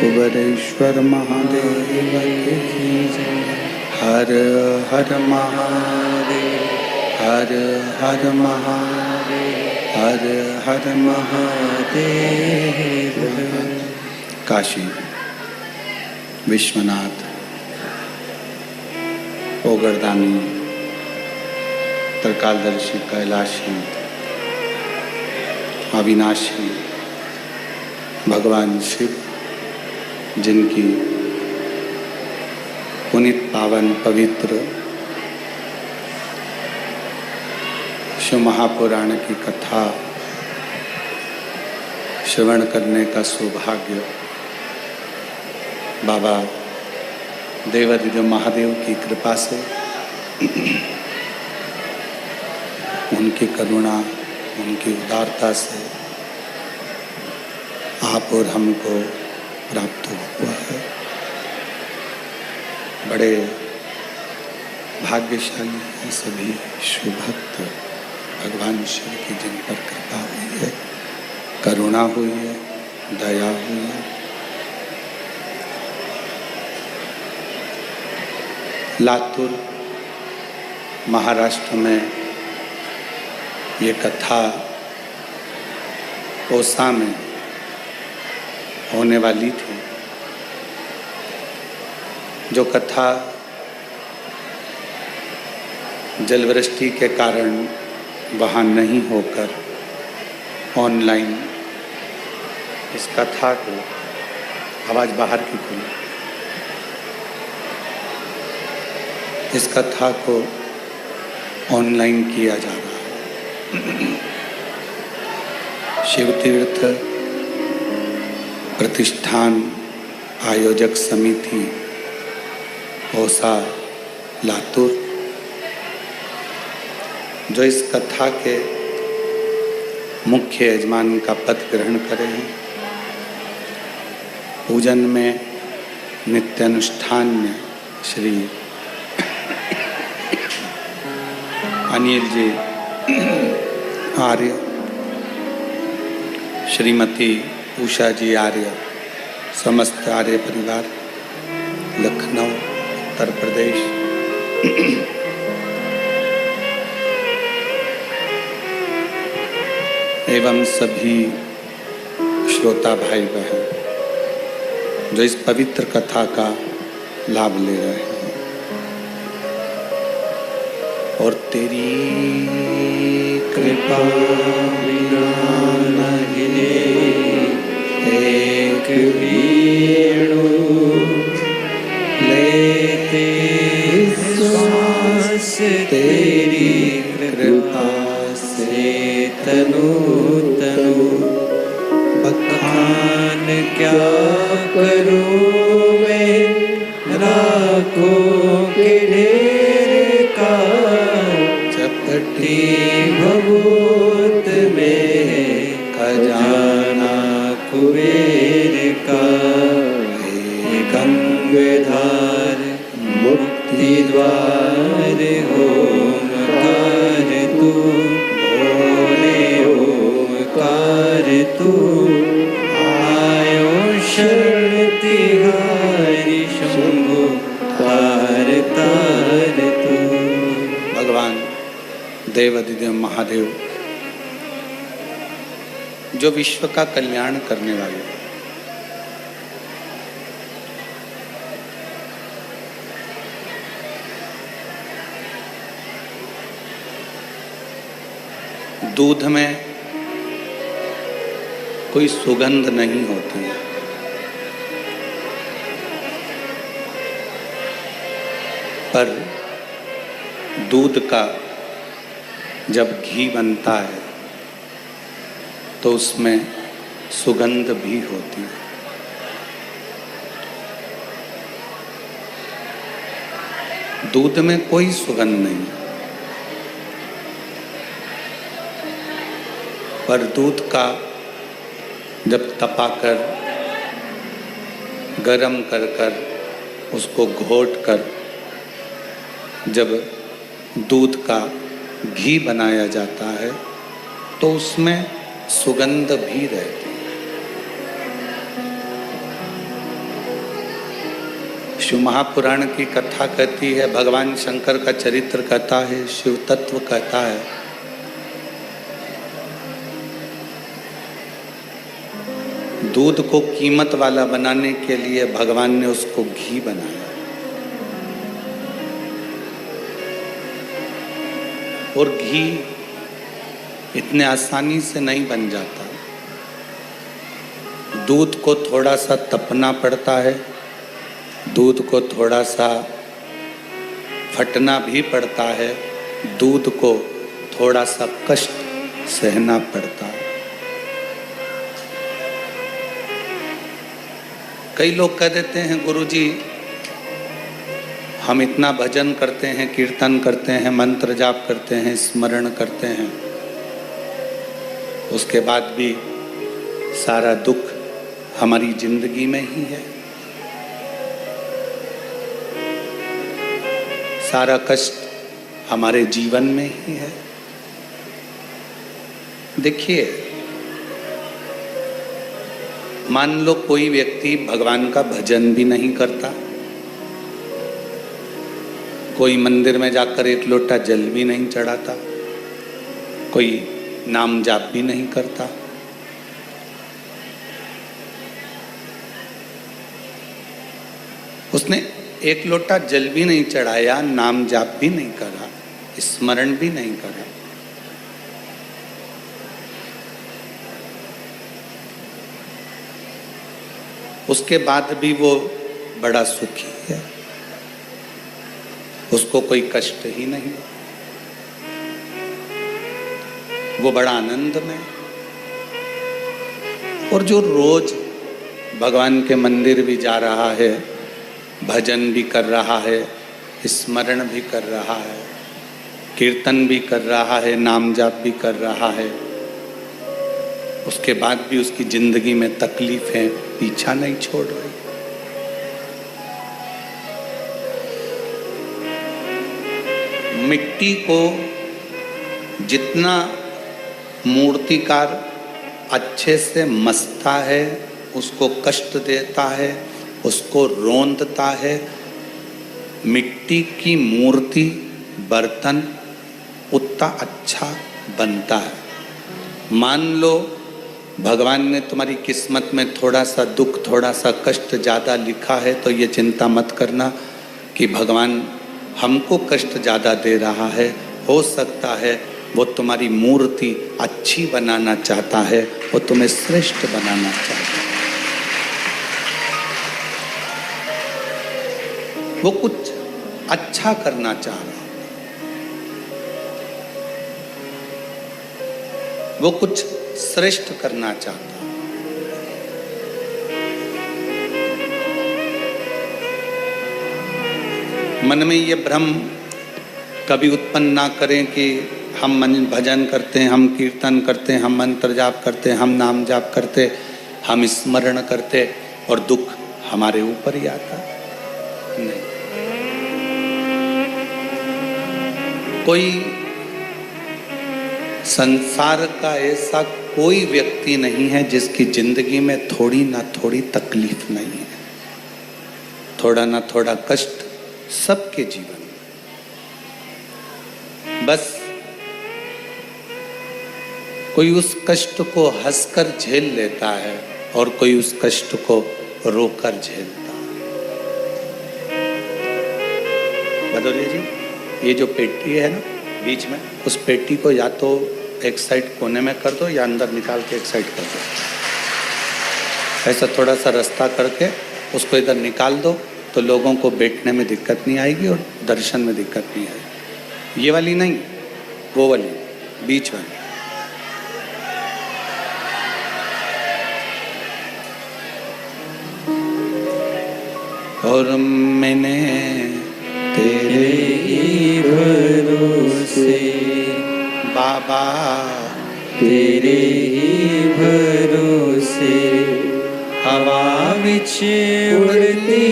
कुबेरेश्वर महादेव की जय। हर हर महादेव, हर हर महादेव, हर हर महादेव। काशी विश्वनाथ ओगरदानी त्रिकालदर्शी कैलाशी अविनाशी भगवान शिव, जिनकी पुनीत पावन पवित्र शिव महापुराण की कथा श्रवण करने का सौभाग्य बाबा देवाधिदेव महादेव की कृपा से, उनकी करुणा, उनकी उदारता से आप और हमको प्राप्त हुआ है। बड़े भाग्यशाली हैं सभी शिव भक्त, भगवान शिव की जिन पर कृपा हुई है, करुणा हुई है, दया हुई है। लातूर महाराष्ट्र में ये कथा ओसा में होने वाली थी, जो कथा जलवृष्टि के कारण वहाँ नहीं होकर ऑनलाइन इस कथा को, आवाज़ बाहर की खुली, इस कथा को ऑनलाइन किया जा रहा है। शिव तीर्थ प्रतिष्ठान आयोजक समिति ओसा लातूर जो इस कथा के मुख्य यजमान का पद ग्रहण करे हैं, पूजन में नित्यानुष्ठान में श्री अनिल जी आर्य, श्रीमती उषा जी आर्य, समस्त आर्य परिवार, लखनऊ उत्तर प्रदेश। एवं सभी श्रोता भाई बहन जो इस पवित्र कथा का लाभ ले रहे हैं। और तेरी कृपा बिना न हिले एक वेणु लेते श्वास, तेरी कृपा से तनु तनु बखान क्या करूं मैं, राखों के ढेर का चपटी भभूत में खजाना कुबेर का। हे गंगाधार मुक्ति द्वार ओमकार तू, भोले ओमकार तू, आयो शरण तिहारी शंभो तार तार तू। भगवान देवाधिदेव महादेव जो विश्व का कल्याण करने वाले, दूध में कोई सुगंध नहीं होती है, पर दूध का जब घी बनता है तो उसमें सुगंध भी होती है। दूध में कोई सुगंध नहीं, पर दूध का जब तपाकर गरम कर कर उसको घोट कर जब दूध का घी बनाया जाता है तो उसमें सुगंध भी रहती है। शिव महापुराण की कथा कहती है, भगवान शंकर का चरित्र कहता है, शिव तत्व कहता है, दूध को कीमत वाला बनाने के लिए भगवान ने उसको घी बनाया। और घी इतने आसानी से नहीं बन जाता, दूध को थोड़ा सा तपना पड़ता है, दूध को थोड़ा सा फटना भी पड़ता है, दूध को थोड़ा सा कष्ट सहना पड़ता है। कई लोग कह देते हैं, गुरुजी हम इतना भजन करते हैं, कीर्तन करते हैं, मंत्र जाप करते हैं, स्मरण करते हैं, उसके बाद भी सारा दुख हमारी जिंदगी में ही है, सारा कष्ट हमारे जीवन में ही है। देखिए, मान लो कोई व्यक्ति भगवान का भजन भी नहीं करता, कोई मंदिर में जाकर एक लोटा जल भी नहीं चढ़ाता, कोई नाम जाप भी नहीं करता, उसने एक लोटा जल भी नहीं चढ़ाया, नाम जाप भी नहीं करा, स्मरण भी नहीं करा, उसके बाद भी वो बड़ा सुखी है, उसको कोई कष्ट ही नहीं। वो बड़ा आनंद में। और जो रोज भगवान के मंदिर भी जा रहा है, भजन भी कर रहा है, स्मरण भी कर रहा है, कीर्तन भी कर रहा है, नाम जाप भी कर रहा है, उसके बाद भी उसकी जिंदगी में तकलीफें पीछा नहीं छोड़ रही। मिट्टी को जितना मूर्तिकार अच्छे से मसता है, उसको कष्ट देता है, उसको रोंदता है, मिट्टी की मूर्ति बर्तन उतना अच्छा बनता है। मान लो भगवान ने तुम्हारी किस्मत में थोड़ा सा दुख, थोड़ा सा कष्ट ज़्यादा लिखा है, तो ये चिंता मत करना कि भगवान हमको कष्ट ज़्यादा दे रहा है। हो सकता है वो तुम्हारी मूर्ति अच्छी बनाना चाहता है, वो तुम्हें श्रेष्ठ बनाना चाहता है। वो कुछ अच्छा करना चाह रहा है, वो कुछ श्रेष्ठ करना चाहता है। मन में ये भ्रम कभी उत्पन्न ना करें कि हम भजन करते हैं, हम कीर्तन करते हैं, हम मंत्र जाप करते हैं, हम नाम जाप करते, हम स्मरण करते और दुख हमारे ऊपर ही आता। नहीं, कोई संसार का ऐसा कोई व्यक्ति नहीं है जिसकी जिंदगी में थोड़ी ना थोड़ी तकलीफ नहीं है, थोड़ा ना थोड़ा कष्ट सबके जीवन में। बस कोई उस कष्ट को हंसकर झेल लेता है और कोई उस कष्ट को रोकर झेलता है। भदौरिया जी, ये जो पेटी है ना बीच में, उस पेटी को या तो एक साइड कोने में कर दो या अंदर निकाल के एक साइड कर दो। ऐसा थोड़ा सा रास्ता करके उसको इधर निकाल दो तो लोगों को बैठने में दिक्कत नहीं आएगी और दर्शन में दिक्कत नहीं आएगी। ये वाली नहीं, वो वाली बीच वाली। और मैंने तेरे ही भरोसे बाबा, तेरे ही भरोसे हवा विच उड़ती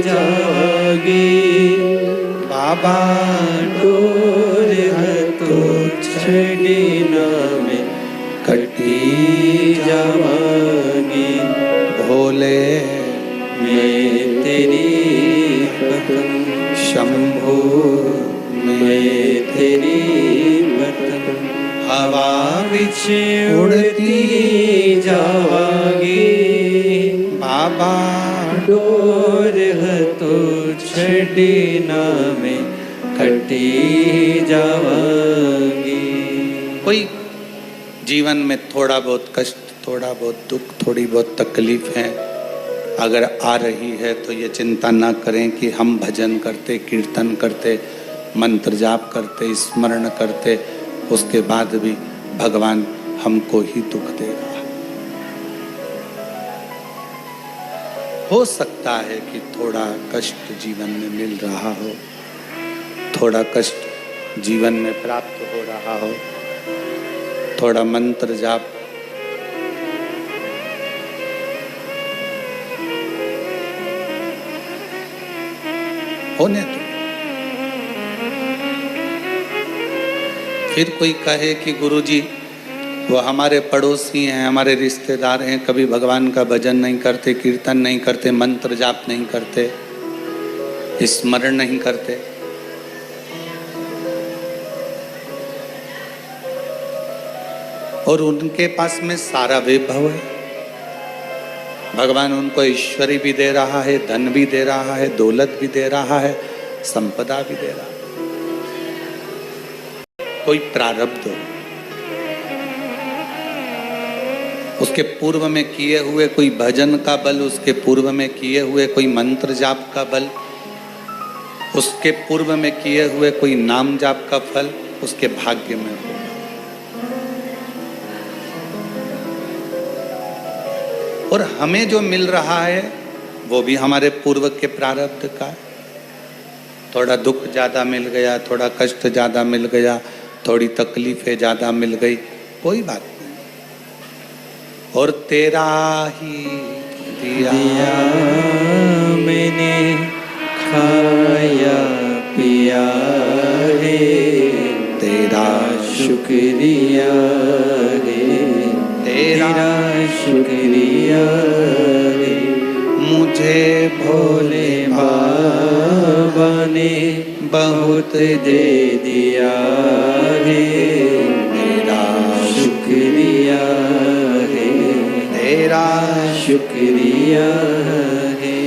जागी बाबा डोर तो छड़ी में कटी जावागी। भोले मैं तेरी पतंग शंभु, मैं तेरी पतंग हवा विच उड़ती जावागी बाबा डोर तो छड़ी में कटी जावागी। कोई जीवन में थोड़ा बहुत कष्ट, थोड़ा बहुत दुख, थोड़ी बहुत तकलीफ है अगर आ रही है तो ये चिंता ना करें कि हम भजन करते, कीर्तन करते, मंत्र जाप करते, स्मरण करते, उसके बाद भी भगवान हमको ही दुख दे रहा है। हो सकता है कि थोड़ा कष्ट जीवन में मिल रहा हो, थोड़ा कष्ट जीवन में प्राप्त हो रहा हो, थोड़ा मंत्र जाप होने दो। फिर कोई कहे कि गुरुजी वो हमारे पड़ोसी हैं, हमारे रिश्तेदार हैं, कभी भगवान का भजन नहीं करते, कीर्तन नहीं करते, मंत्र जाप नहीं करते, स्मरण नहीं करते। और उनके पास में सारा वैभव है, भगवान उनको ऐश्वर्य भी दे रहा है, धन भी दे रहा है, दौलत भी दे रहा है, संपदा भी दे रहा है। कोई प्रारब्ध हो, उसके पूर्व में किए हुए कोई भजन का बल, उसके पूर्व में किए हुए कोई मंत्र जाप का बल, उसके पूर्व में किए हुए कोई नाम जाप का फल उसके भाग्य में हो। और हमें जो मिल रहा है वो भी हमारे पूर्व के प्रारब्ध का है। थोड़ा दुख ज़्यादा मिल गया, थोड़ा कष्ट ज़्यादा मिल गया, थोड़ी तकलीफें ज़्यादा मिल गई, कोई बात नहीं। और तेरा ही दिया मैंने खाया पिया है, तेरा शुक्रिया है, तेरा शुक्रिया है। मुझे भोले बाबा ने बहुत दे दिया है, तेरा शुक्रिया है, तेरा शुक्रिया है।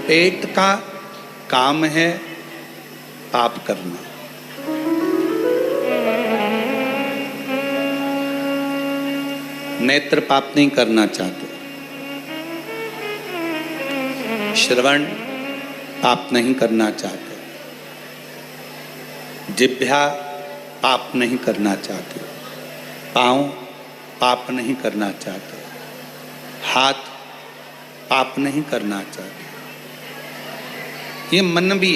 पेट का काम है पाप करना। नेत्र पाप नहीं करना चाहते, श्रवण पाप नहीं करना चाहते, जिह्वा पाप नहीं करना चाहते, पाँव पाप नहीं करना चाहते, हाथ पाप नहीं करना चाहते, ये मन भी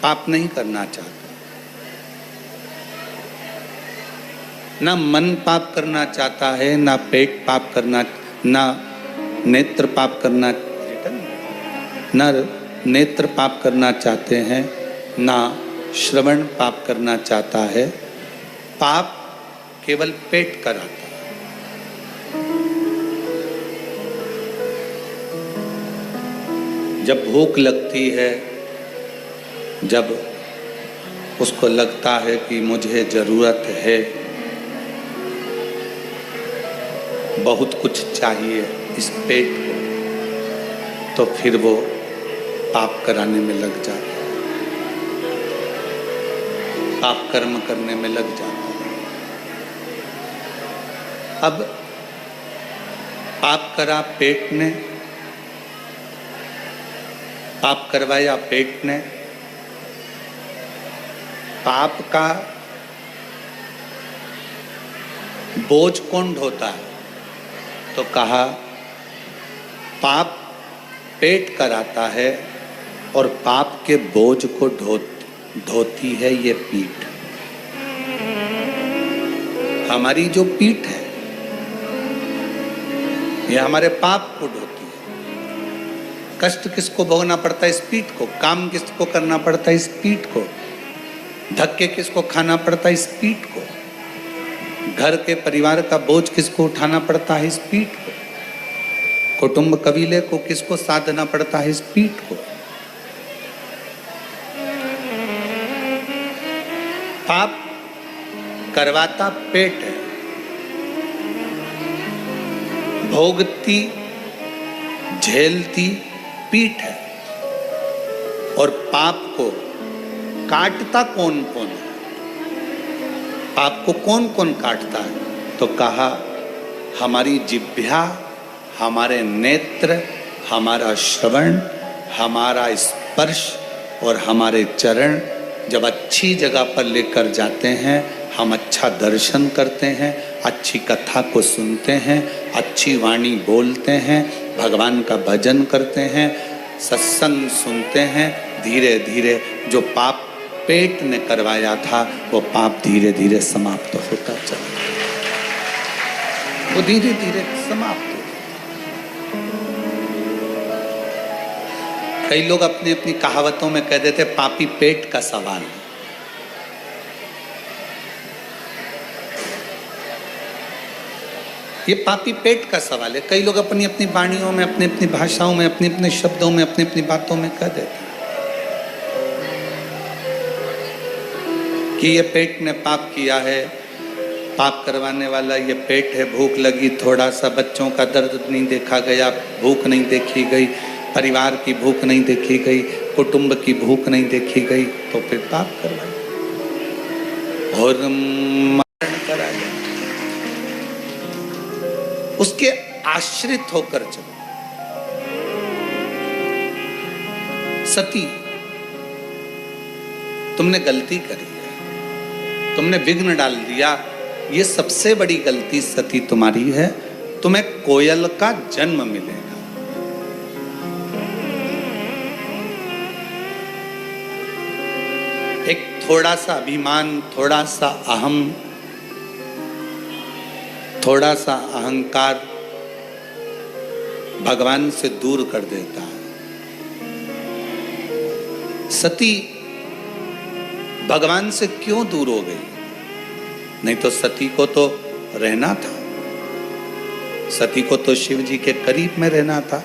पाप नहीं करना चाहता। ना मन पाप करना चाहता है, ना पेट पाप करना, ना नेत्र पाप करना, ना नेत्र पाप करना चाहते हैं, ना श्रवण पाप करना चाहता है। पाप केवल पेट कराता है। जब भूख लगती है, जब उसको लगता है कि मुझे जरूरत है, बहुत कुछ चाहिए इस पेट को, तो फिर वो पाप कराने में लग जाता है, पाप कर्म करने में लग जाता है। अब पाप करा पेट ने, पाप करवाया पेट ने। पाप का बोझ कौन ढोता है? तो कहा पाप पेट कराता है और पाप के बोझ को ढोती है ये पीठ। हमारी जो पीठ है ये हमारे पाप को ढोती है। कष्ट किसको भोगना पड़ता है? इस पीठ को। काम किसको करना पड़ता है? इस पीठ को। धक्के किसको खाना पड़ता है? इस पीठ को। घर के परिवार का बोझ किसको उठाना पड़ता है? इस पीठ को। कुटुंब कबीले को किसको साधना पड़ता है? इस पीठ को। पाप करवाता पेट है, भोगती झेलती पीठ है, और पाप को काटता कौन कौन है? पाप को कौन कौन काटता है? तो कहा हमारी जिह्वा, हमारे नेत्र, हमारा श्रवण, हमारा स्पर्श और हमारे चरण जब अच्छी जगह पर लेकर जाते हैं, हम अच्छा दर्शन करते हैं, अच्छी कथा को सुनते हैं, अच्छी वाणी बोलते हैं, भगवान का भजन करते हैं, सत्संग सुनते हैं, धीरे धीरे जो पाप पेट ने करवाया था वो पाप धीरे धीरे समाप्त होता चला, वो धीरे धीरे समाप्त हो। कई लोग अपनी अपनी कहावतों में कह देते पापी पेट का सवाल है। ये पापी पेट का सवाल है। कई लोग अपनी अपनी वाणियों में, अपनी अपनी भाषाओं में, अपने अपने शब्दों में, अपनी अपनी बातों में कह देते हैं कि ये पेट ने पाप किया है, पाप करवाने वाला ये पेट है। भूख लगी, थोड़ा सा बच्चों का दर्द नहीं देखा गया, भूख नहीं देखी गई, परिवार की भूख नहीं देखी गई, कुटुंब की भूख नहीं देखी गई, तो फिर पाप करवाया और मरण कराया। उसके आश्रित होकर चलो। सती, तुमने गलती करी है, तुमने विघ्न डाल दिया, ये सबसे बड़ी गलती सती तुम्हारी है। तुम्हें कोयल का जन्म मिलेगा। एक थोड़ा सा अभिमान, थोड़ा सा अहम, थोड़ा सा अहंकार भगवान से दूर कर देता है। सती भगवान से क्यों दूर हो गई? नहीं तो सती को तो रहना था, सती को तो शिव जी के करीब में रहना था।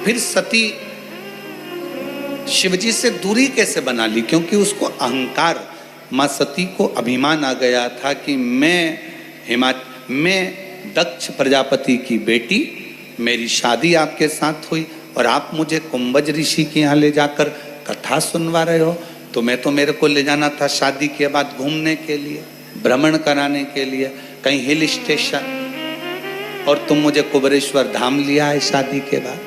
फिर सती शिव जी से दूरी कैसे बना ली? क्योंकि उसको अहंकार, मां सती को अभिमान आ गया था कि मैं दक्ष प्रजापति की बेटी, मेरी शादी आपके साथ हुई और आप मुझे कुंभज ऋषि के यहाँ ले जाकर कथा सुनवा रहे हो। तुम्हें तो मेरे को ले जाना था शादी के बाद घूमने के लिए, भ्रमण कराने के लिए, कहीं हिल स्टेशन, और तुम मुझे कुबेरेश्वर धाम लिया है शादी के बाद।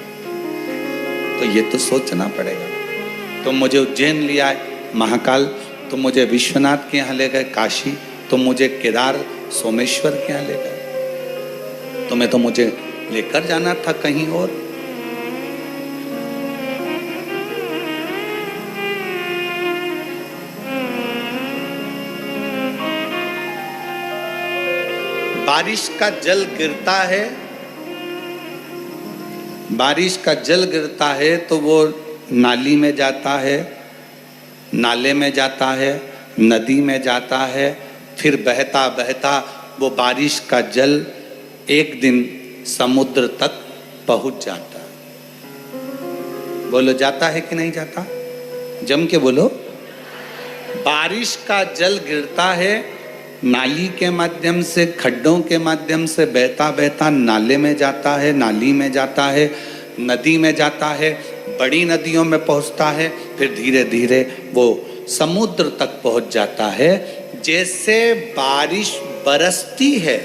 तो ये तो सोचना पड़ेगा। तुम मुझे उज्जैन लिया है, महाकाल, तुम मुझे विश्वनाथ के यहाँ ले गए, काशी, तुम मुझे केदार सोमेश्वर के यहाँ ले गए, तुम्हें तो मुझे लेकर जाना था कहीं और। बारिश का जल गिरता है, बारिश का जल गिरता है तो वो नाली में जाता है, नाले में जाता है, नदी में जाता है, फिर बहता बहता वो बारिश का जल एक दिन समुद्र तक पहुंच जाता है। बोलो, जाता है कि नहीं जाता? जम के बोलो। बारिश का जल गिरता है, नाली के माध्यम से, खड्डों के माध्यम से बहता बहता नाले में जाता है, नाली में जाता है, नदी में जाता है, बड़ी नदियों में पहुंचता है, फिर धीरे धीरे वो समुद्र तक पहुंच जाता है। जैसे बारिश बरसती है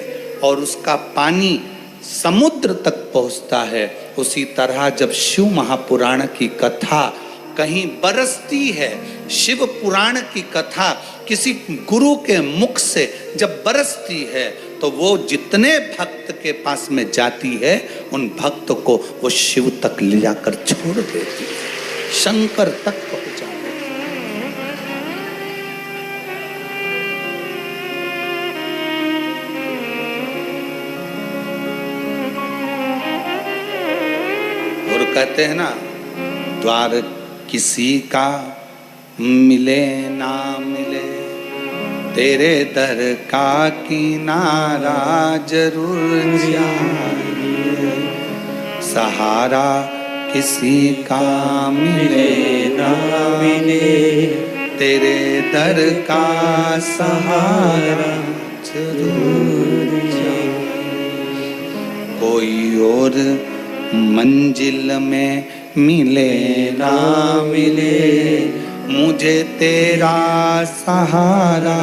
और उसका पानी समुद्र तक पहुंचता है, उसी तरह जब शिव महापुराण की कथा कहीं बरसती है, शिव पुराण की कथा किसी गुरु के मुख से जब बरसती है, तो वो जितने भक्त के पास में जाती है, उन भक्त को वो शिव तक ले जाकर छोड़ देती है, शंकर तक पहुंचा देती है। और कहते हैं ना, द्वार किसी का मिले ना मिले, तेरे दर का किनारा जरूर चाहिए। सहारा किसी का मिले ना मिले, तेरे दर का सहारा जरूर चाहिए। कोई और मंजिल में मिले ना मिले, मुझे तेरा सहारा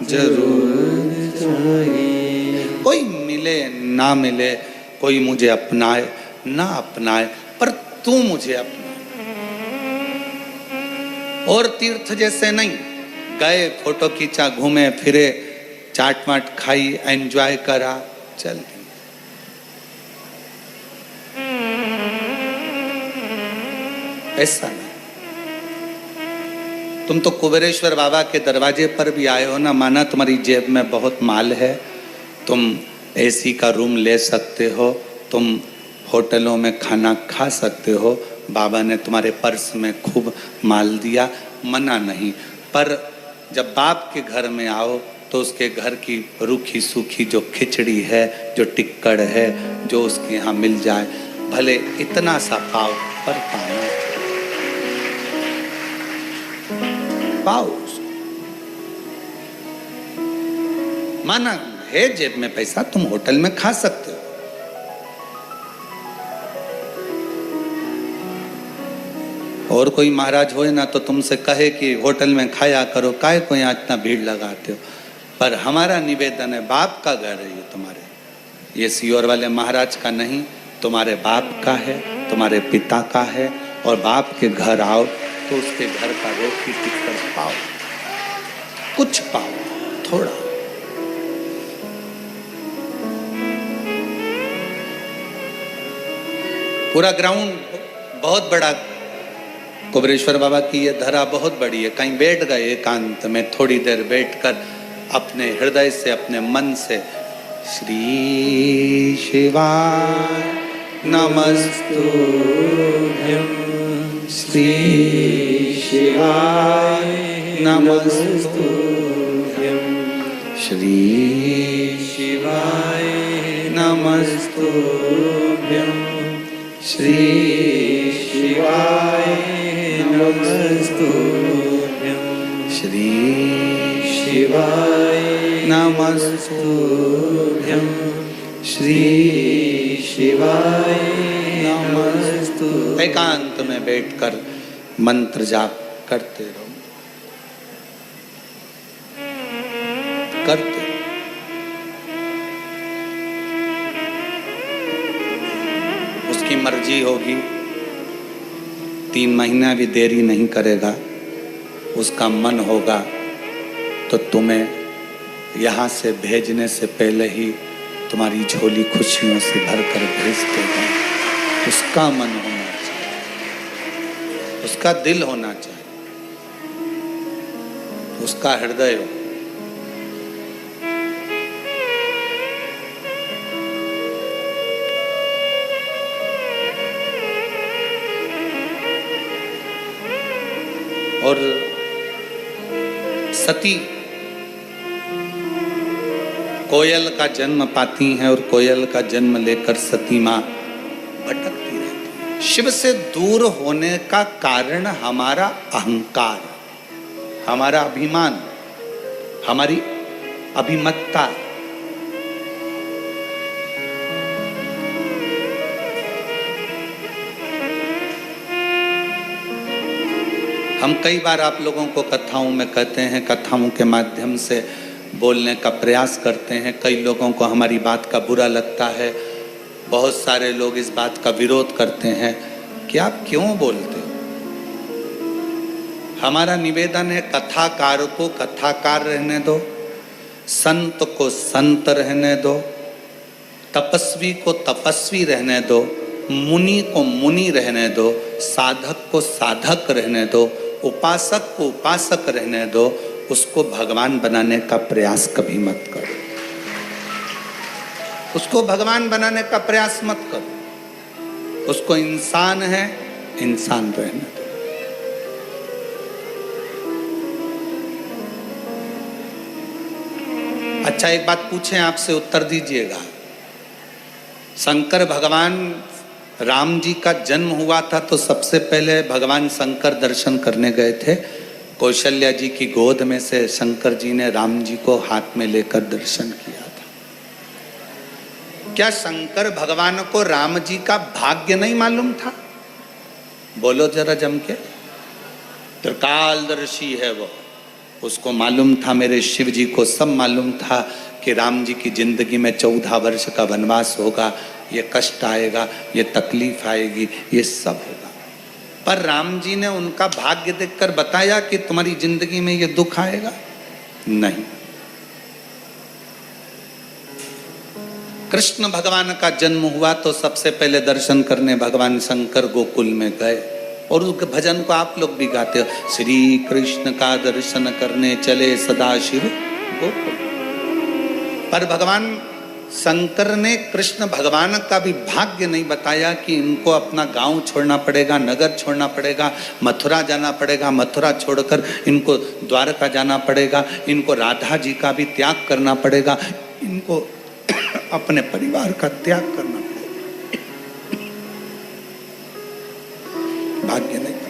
जरूर चाहिए। कोई मिले ना मिले, कोई मुझे अपनाए ना अपनाए, पर तू मुझे अपना। और तीर्थ जैसे नहीं, गए, फोटो खींचा, घूमे फिरे, चाट वाट खाई, एंजॉय करा, चल दी। ऐसा नहीं। तुम तो कुबेरेश्वर बाबा के दरवाजे पर भी आए हो ना, माना तुम्हारी जेब में बहुत माल है, तुम एसी का रूम ले सकते हो, तुम होटलों में खाना खा सकते हो, बाबा ने तुम्हारे पर्स में खूब माल दिया, मना नहीं। पर जब बाप के घर में आओ तो उसके घर की रूखी सूखी जो खिचड़ी है, जो टिक्कड़ है, जो उसके यहाँ मिल जाए, भले इतना सा पाओ, पर पाना पाओ। माना है जेब में पैसा, तुम होटल में खा सकते हो, और कोई महाराज होए ना तो तुमसे कहे कि होटल में खाया करो, काहे को यहाँ इतना भीड़ लगाते हो। पर हमारा निवेदन है, बाप का घर है ये तुम्हारे, ये सीहोर वाले महाराज का नहीं, तुम्हारे बाप का है, तुम्हारे पिता का है। और बाप के घर आओ तो उसके घर का रोटी टिक्कड़ पाओ, कुछ पाओ, थोड़ा। पूरा ग्राउंड बहुत बड़ा, कुबेरेश्वर बाबा की ये धरा बहुत बड़ी है। कहीं बैठ गए एकांत में, थोड़ी देर बैठकर अपने हृदय से, अपने मन से श्री शिवाय नमस्तुभ्यं, श्री शिवाय नमस्तुभ्यं, श्री शिवाय नमस्तुभ्यं, श्री शिवाय नमस्तुभ्यं, श्री शिवाय नमस्तुभ्यं, श्री शिवाय नमस्तुभ्यं। एकांत में बैठकर मंत्र जाप करते रहो, करते। उसकी मर्जी होगी, 3 महीना भी देरी नहीं करेगा। उसका मन होगा तो तुम्हें यहाँ से भेजने से पहले ही तुम्हारी झोली खुशियों से भरकर भेज देगा। उसका मन होना चाहिए, उसका दिल होना चाहिए, उसका हृदय हो। और सती कोयल का जन्म पाती हैं और कोयल का जन्म लेकर सती माँ भटकती रहती है। शिव से दूर होने का कारण हमारा अहंकार, हमारा अभिमान, हमारी अभिमत्ता। हम कई बार आप लोगों को कथाओं में कहते हैं, कथाओं के माध्यम से बोलने का प्रयास करते हैं। कई लोगों को हमारी बात का बुरा लगता है, बहुत सारे लोग इस बात का विरोध करते हैं कि आप क्यों बोलते हो। हमारा निवेदन है, कथाकार को कथाकार रहने दो, संत को संत रहने दो, तपस्वी को तपस्वी रहने दो, मुनि को मुनि रहने दो, साधक को साधक रहने दो, उपासक को उपासक रहने दो। उसको भगवान बनाने का प्रयास कभी मत करो, उसको भगवान बनाने का प्रयास मत करो। उसको इंसान है, इंसान रहने दो। अच्छा, एक बात पूछें, आपसे उत्तर दीजिएगा। शंकर भगवान राम जी का जन्म हुआ था तो सबसे पहले भगवान शंकर दर्शन करने गए थे। कौशल्या जी की गोद में से शंकर जी ने राम जी को हाथ में लेकर दर्शन किया था। क्या शंकर भगवान को राम जी का भाग्य नहीं मालूम था? बोलो जरा जम के। त्रिकालदर्शी है वो, उसको मालूम था, मेरे शिव जी को सब मालूम था कि राम जी की जिंदगी में 14 वर्ष का वनवास होगा, ये कष्ट आएगा, ये तकलीफ आएगी, ये सब होगा। पर राम जी ने उनका भाग्य देखकर बताया कि तुम्हारी जिंदगी में ये दुख आएगा? नहीं। कृष्ण भगवान का जन्म हुआ तो सबसे पहले दर्शन करने भगवान शंकर गोकुल में गए, और उस भजन को आप लोग भी गाते हो, श्री कृष्ण का दर्शन करने चले सदाशिव गोकुल। पर भगवान शंकर ने कृष्ण भगवान का भी भाग्य नहीं बताया कि इनको अपना गांव छोड़ना पड़ेगा, नगर छोड़ना पड़ेगा, मथुरा जाना पड़ेगा, मथुरा छोड़कर इनको द्वारका जाना पड़ेगा, इनको राधा जी का भी त्याग करना पड़ेगा, इनको अपने परिवार का त्याग करना पड़ेगा। भाग्य नहीं।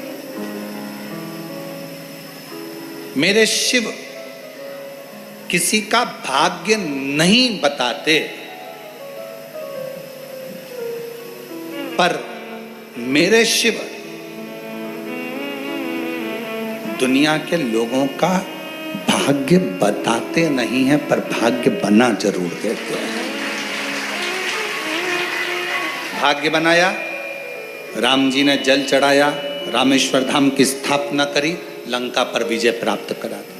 मेरे शिव किसी का भाग्य नहीं बताते, पर मेरे शिव दुनिया के लोगों का भाग्य बताते नहीं है, पर भाग्य बना जरूर देते हैं। भाग्य बनाया, राम जी ने जल चढ़ाया, रामेश्वर धाम की स्थापना करी, लंका पर विजय प्राप्त करा दी।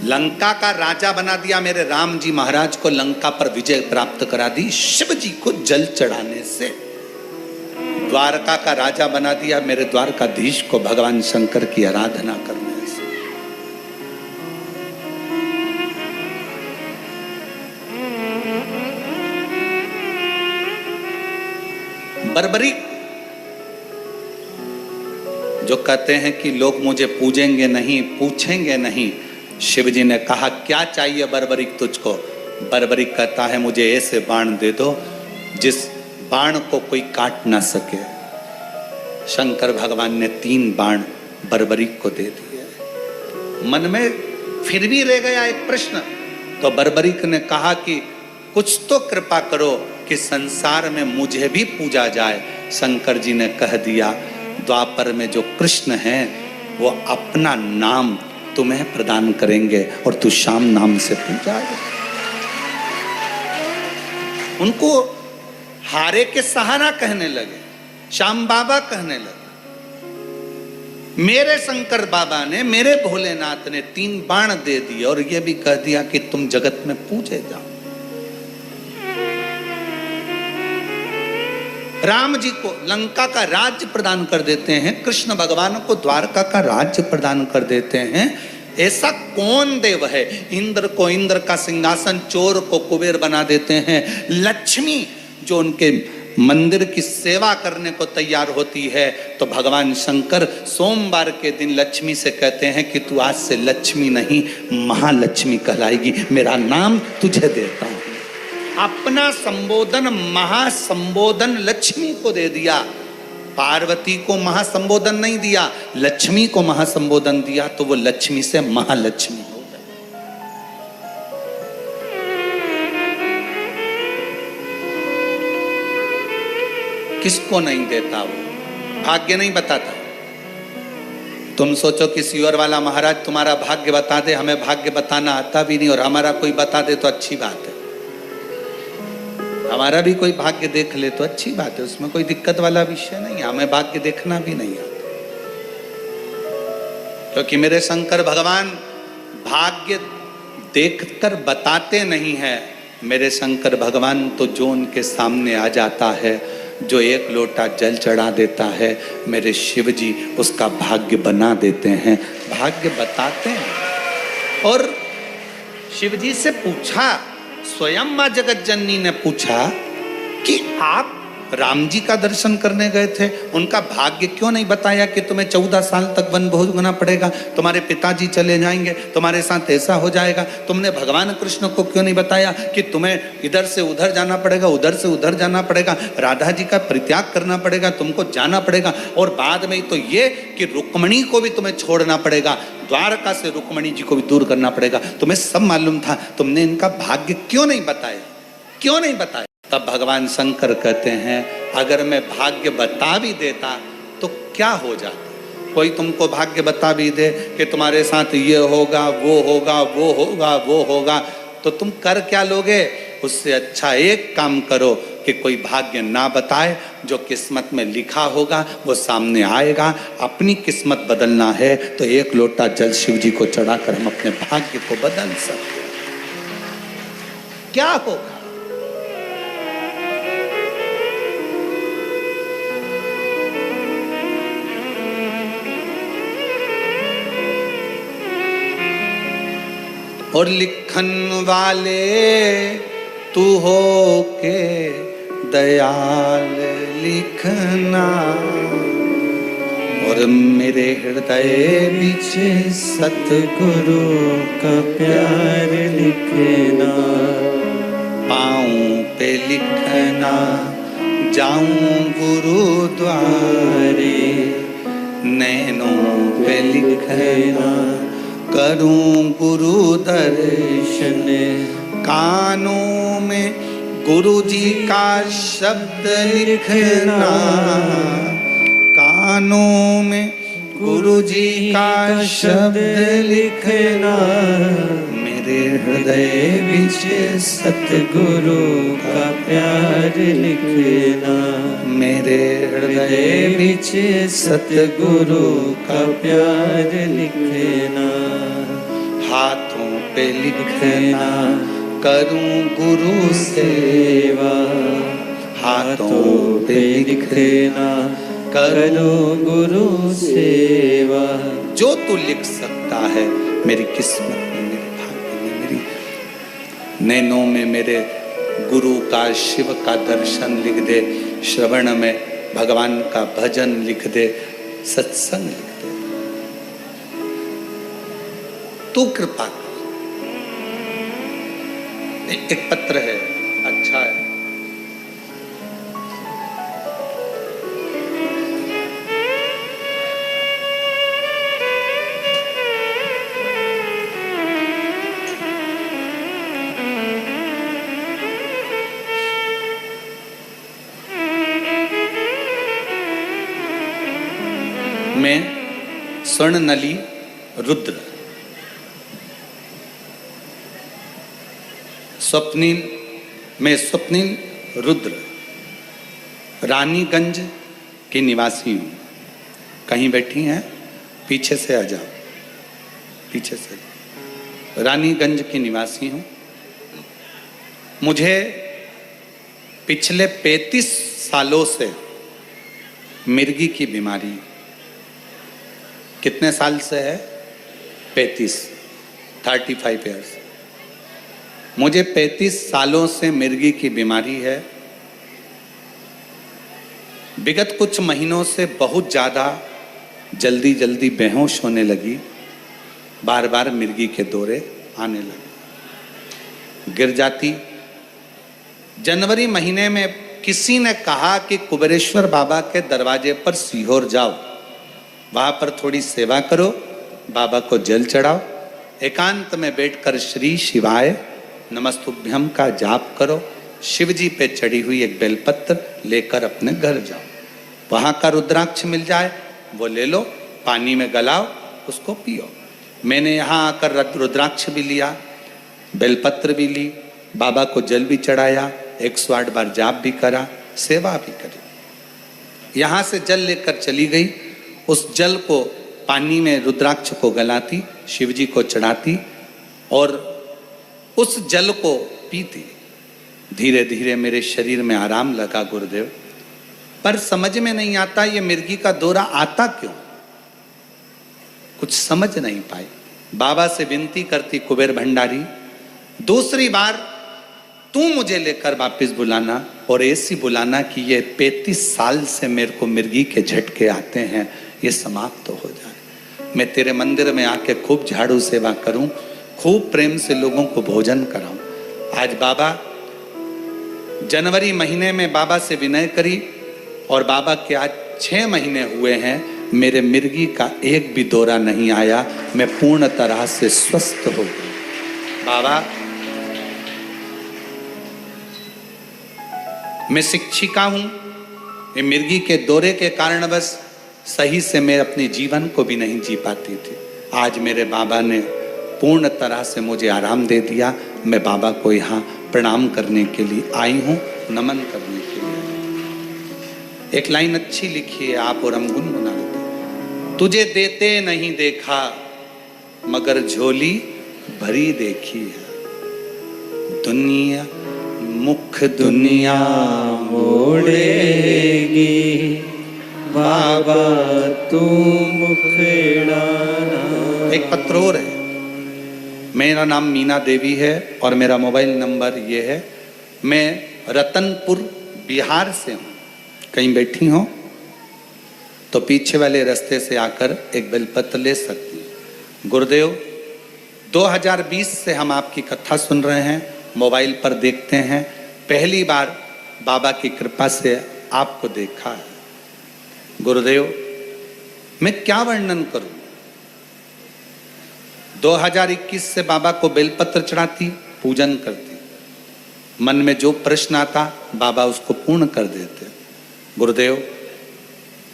लंका का राजा बना दिया, मेरे राम जी महाराज को लंका पर विजय प्राप्त करा दी शिव जी को जल चढ़ाने से। द्वारका का राजा बना दिया मेरे द्वारकाधीश को भगवान शंकर की आराधना करने से। बर्बरीक जो कहते हैं कि लोग मुझे पूजेंगे नहीं, पूछेंगे नहीं, शिव जी ने कहा क्या चाहिए बर्बरीक तुझको? बर्बरीक कहता है मुझे ऐसे बाण दे दो जिस बाण को कोई काट ना सके। शंकर भगवान ने 3 बाण बर्बरीक को दे दिए। मन में फिर भी रह गया एक प्रश्न, तो बर्बरीक ने कहा कि कुछ तो कृपा करो कि संसार में मुझे भी पूजा जाए। शंकर जी ने कह दिया द्वापर में जो कृष्ण हैं वो अपना नाम तुम्हें प्रदान करेंगे और तू श्याम नाम से पूजा। उनको हारे के सहारा कहने लगे, श्याम बाबा कहने लगे। मेरे शंकर बाबा ने, मेरे भोलेनाथ ने 3 बाण दे दिए और यह भी कह दिया कि तुम जगत में पूजे जाओ। राम जी को लंका का राज्य प्रदान कर देते हैं, कृष्ण भगवान को द्वारका का राज्य प्रदान कर देते हैं। ऐसा कौन देव है? इंद्र को इंद्र का सिंहासन, चोर को कुबेर बना देते हैं। लक्ष्मी जो उनके मंदिर की सेवा करने को तैयार होती है, तो भगवान शंकर सोमवार के दिन लक्ष्मी से कहते हैं कि तू आज से लक्ष्मी नहीं महालक्ष्मी कहलाएगी, मेरा नाम तुझे देता हूं। अपना संबोधन महासंबोधन लक्ष्मी को दे दिया। पार्वती को महासंबोधन नहीं दिया, लक्ष्मी को महासंबोधन दिया, तो वो लक्ष्मी से महालक्ष्मी हो गई। किसको नहीं देता वो? भाग्य नहीं बताता। तुम सोचो कि सियोर वाला महाराज तुम्हारा भाग्य बता दे, हमें भाग्य बताना आता भी नहीं, और हमारा कोई बता दे तो अच्छी बात है। हमारा भी कोई भाग्य देख ले तो अच्छी बात है, उसमें कोई दिक्कत वाला विषय नहीं है। हमें भाग्य देखना भी नहीं आता, क्योंकि मेरे शंकर भगवान भाग्य देखकर बताते नहीं है। मेरे शंकर भगवान तो जो उनके सामने आ जाता है, जो 1 लोटा जल चढ़ा देता है, मेरे शिव जी उसका भाग्य बना देते हैं, भाग्य बताते हैं। और शिव जी से पूछा, स्वयं मां जगत जननी ने पूछा कि आप राम जी का दर्शन करने गए थे, उनका भाग्य क्यों नहीं बताया कि तुम्हें 14 साल तक वन भोगना पड़ेगा, तुम्हारे पिताजी चले जाएंगे, तुम्हारे साथ ऐसा हो जाएगा। तुमने भगवान कृष्ण को क्यों नहीं बताया कि तुम्हें इधर से उधर जाना पड़ेगा, उधर से उधर जाना पड़ेगा, राधा जी का परित्याग करना पड़ेगा, तुमको जाना पड़ेगा, और बाद में तो ये कि रुक्मणी को भी तुम्हें छोड़ना पड़ेगा, द्वारका से रुक्मणी जी को भी दूर करना पड़ेगा। तुम्हें सब मालूम था, तुमने इनका भाग्य क्यों नहीं बताया? क्यों नहीं बताया? तब भगवान शंकर कहते हैं अगर मैं भाग्य बता भी देता तो क्या हो जाता? कोई तुमको भाग्य बता भी दे कि तुम्हारे साथ ये होगा, वो होगा, वो होगा, वो होगा, तो तुम कर क्या लोगे? उससे अच्छा एक काम करो कि कोई भाग्य ना बताए, जो किस्मत में लिखा होगा वो सामने आएगा। अपनी किस्मत बदलना है तो 1 लोटा जल शिव जी को चढ़ाकर हम अपने भाग्य को बदल सकते हैं। क्या होगा? और लिखन वाले तू हो के दयाल लिखना, और मेरे हृदय बीच सतगुरु का प्यार लिखना। पाँव पे लिखना, जाऊं गुरुद्वारे, नैनों पे लिखना, करूं गुरु दर्शन, कानों में गुरु जी का शब्द लिखना, कानों में गुरु जी का शब्द लिखना। मेरे हृदय बीच सतगुरु का प्यार लिखना, मेरे हृदय बीच सतगुरु का प्यार लिखना। हाथों पे लिखना, करूं गुरु सेवा, हाथों पे लिखना, करूं गुरु सेवा। जो तू लिख सकता है मेरी किस्मत में, मेरे भाग्य में, मेरी नैनों में मेरे गुरु का, शिव का दर्शन लिख दे, श्रवण में भगवान का भजन लिख दे, सत्संग लिख दे। तू कृपा कर। एक पत्र है, अच्छा है। मैं स्वर्णनली रुद्र, स्वप्निल, मैं स्वप्निल रुद्र रानीगंज की निवासी हूँ। कहीं बैठी हैं? पीछे से आ जाओ, पीछे से। रानीगंज की निवासी हूँ। मुझे पिछले 35 सालों से मिर्गी की बीमारी। कितने साल से है? 35 ईयर्स। मुझे 35 सालों से मिर्गी की बीमारी है। विगत कुछ महीनों से बहुत ज़्यादा जल्दी बेहोश होने लगी। बार बार मिर्गी के दौरे आने लगे, गिर जाती। जनवरी महीने में किसी ने कहा कि कुबेरेश्वर बाबा के दरवाजे पर सीहोर जाओ, वहाँ पर थोड़ी सेवा करो, बाबा को जल चढ़ाओ, एकांत में बैठकर श्री शिवाय नमस्तुभ्यम का जाप करो, शिव जी पे चढ़ी हुई एक बेलपत्र लेकर अपने घर जाओ। वहाँ का रुद्राक्ष मिल जाए वो ले लो, पानी में गलाओ, उसको पियो। मैंने यहाँ आकर रुद्राक्ष भी लिया, बेलपत्र भी ली, बाबा को जल भी चढ़ाया, 108 बार जाप भी करा, सेवा भी करी। यहाँ से जल लेकर चली गई। उस जल को पानी में रुद्राक्ष को गलाती, शिव जी को चढ़ाती और उस जल को पीती। धीरे धीरे मेरे शरीर में आराम लगा गुरुदेव, पर समझ में नहीं आता ये मिर्गी का दौरा आता क्यों, कुछ समझ नहीं पाई। बाबा से विनती करती, कुबेर भंडारी दूसरी बार तू मुझे लेकर वापस बुलाना और ऐसी बुलाना कि ये 35 साल से मेरे को मिर्गी के झटके आते हैं, ये समाप्त तो हो जाए। मैं तेरे मंदिर में आके खूब झाड़ू सेवा करूं, खूब प्रेम से लोगों को भोजन कराऊं। आज बाबा, जनवरी महीने में बाबा से विनय करी और बाबा के आज 6 महीने हुए हैं, मेरे मिर्गी का एक भी दौरा नहीं आया। मैं पूर्ण तरह से स्वस्थ हो गया। बाबा, मैं शिक्षिका हूं, ये मिर्गी के दौरे के कारण बस सही से मैं अपने जीवन को भी नहीं जी पाती थी। आज मेरे बाबा ने पूर्ण तरह से मुझे आराम दे दिया। मैं बाबा को यहाँ प्रणाम करने के लिए आई हूँ, नमन करने के लिए। एक लाइन अच्छी लिखी है, आप और हम गुनगुना लेते। तुझे देते नहीं देखा मगर झोली भरी देखी है, दुनिया मुख दुनिया मोड़ेगी, बाबा तू मुखड़ा। एक पत्र और है, मेरा नाम मीना देवी है और मेरा मोबाइल नंबर ये है। मैं रतनपुर बिहार से हूँ। कहीं बैठी हो तो पीछे वाले रास्ते से आकर एक बेलपत्र ले सकती हैं। गुरुदेव, 2020 से हम आपकी कथा सुन रहे हैं, मोबाइल पर देखते हैं। पहली बार बाबा की कृपा से आपको देखा है। गुरुदेव, मैं क्या वर्णन करूं। 2021 से बाबा को बेलपत्र चढ़ाती, पूजन करती, मन में जो प्रश्न आता बाबा उसको पूर्ण कर देते। गुरुदेव,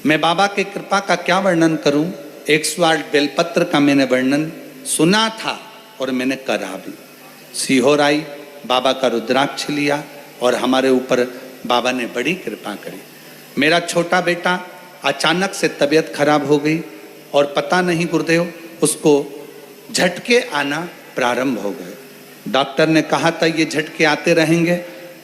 मैं बाबा की कृपा का क्या वर्णन करूं। 108 बेलपत्र का मैंने वर्णन सुना था और मैंने करा भी। सीहोर आई, बाबा का रुद्राक्ष लिया और हमारे ऊपर बाबा ने बड़ी कृपा करी। मेरा छोटा बेटा अचानक से तबीयत खराब हो गई और पता नहीं गुरुदेव, उसको झटके आना प्रारंभ हो गए। डॉक्टर ने कहा था ये झटके आते रहेंगे,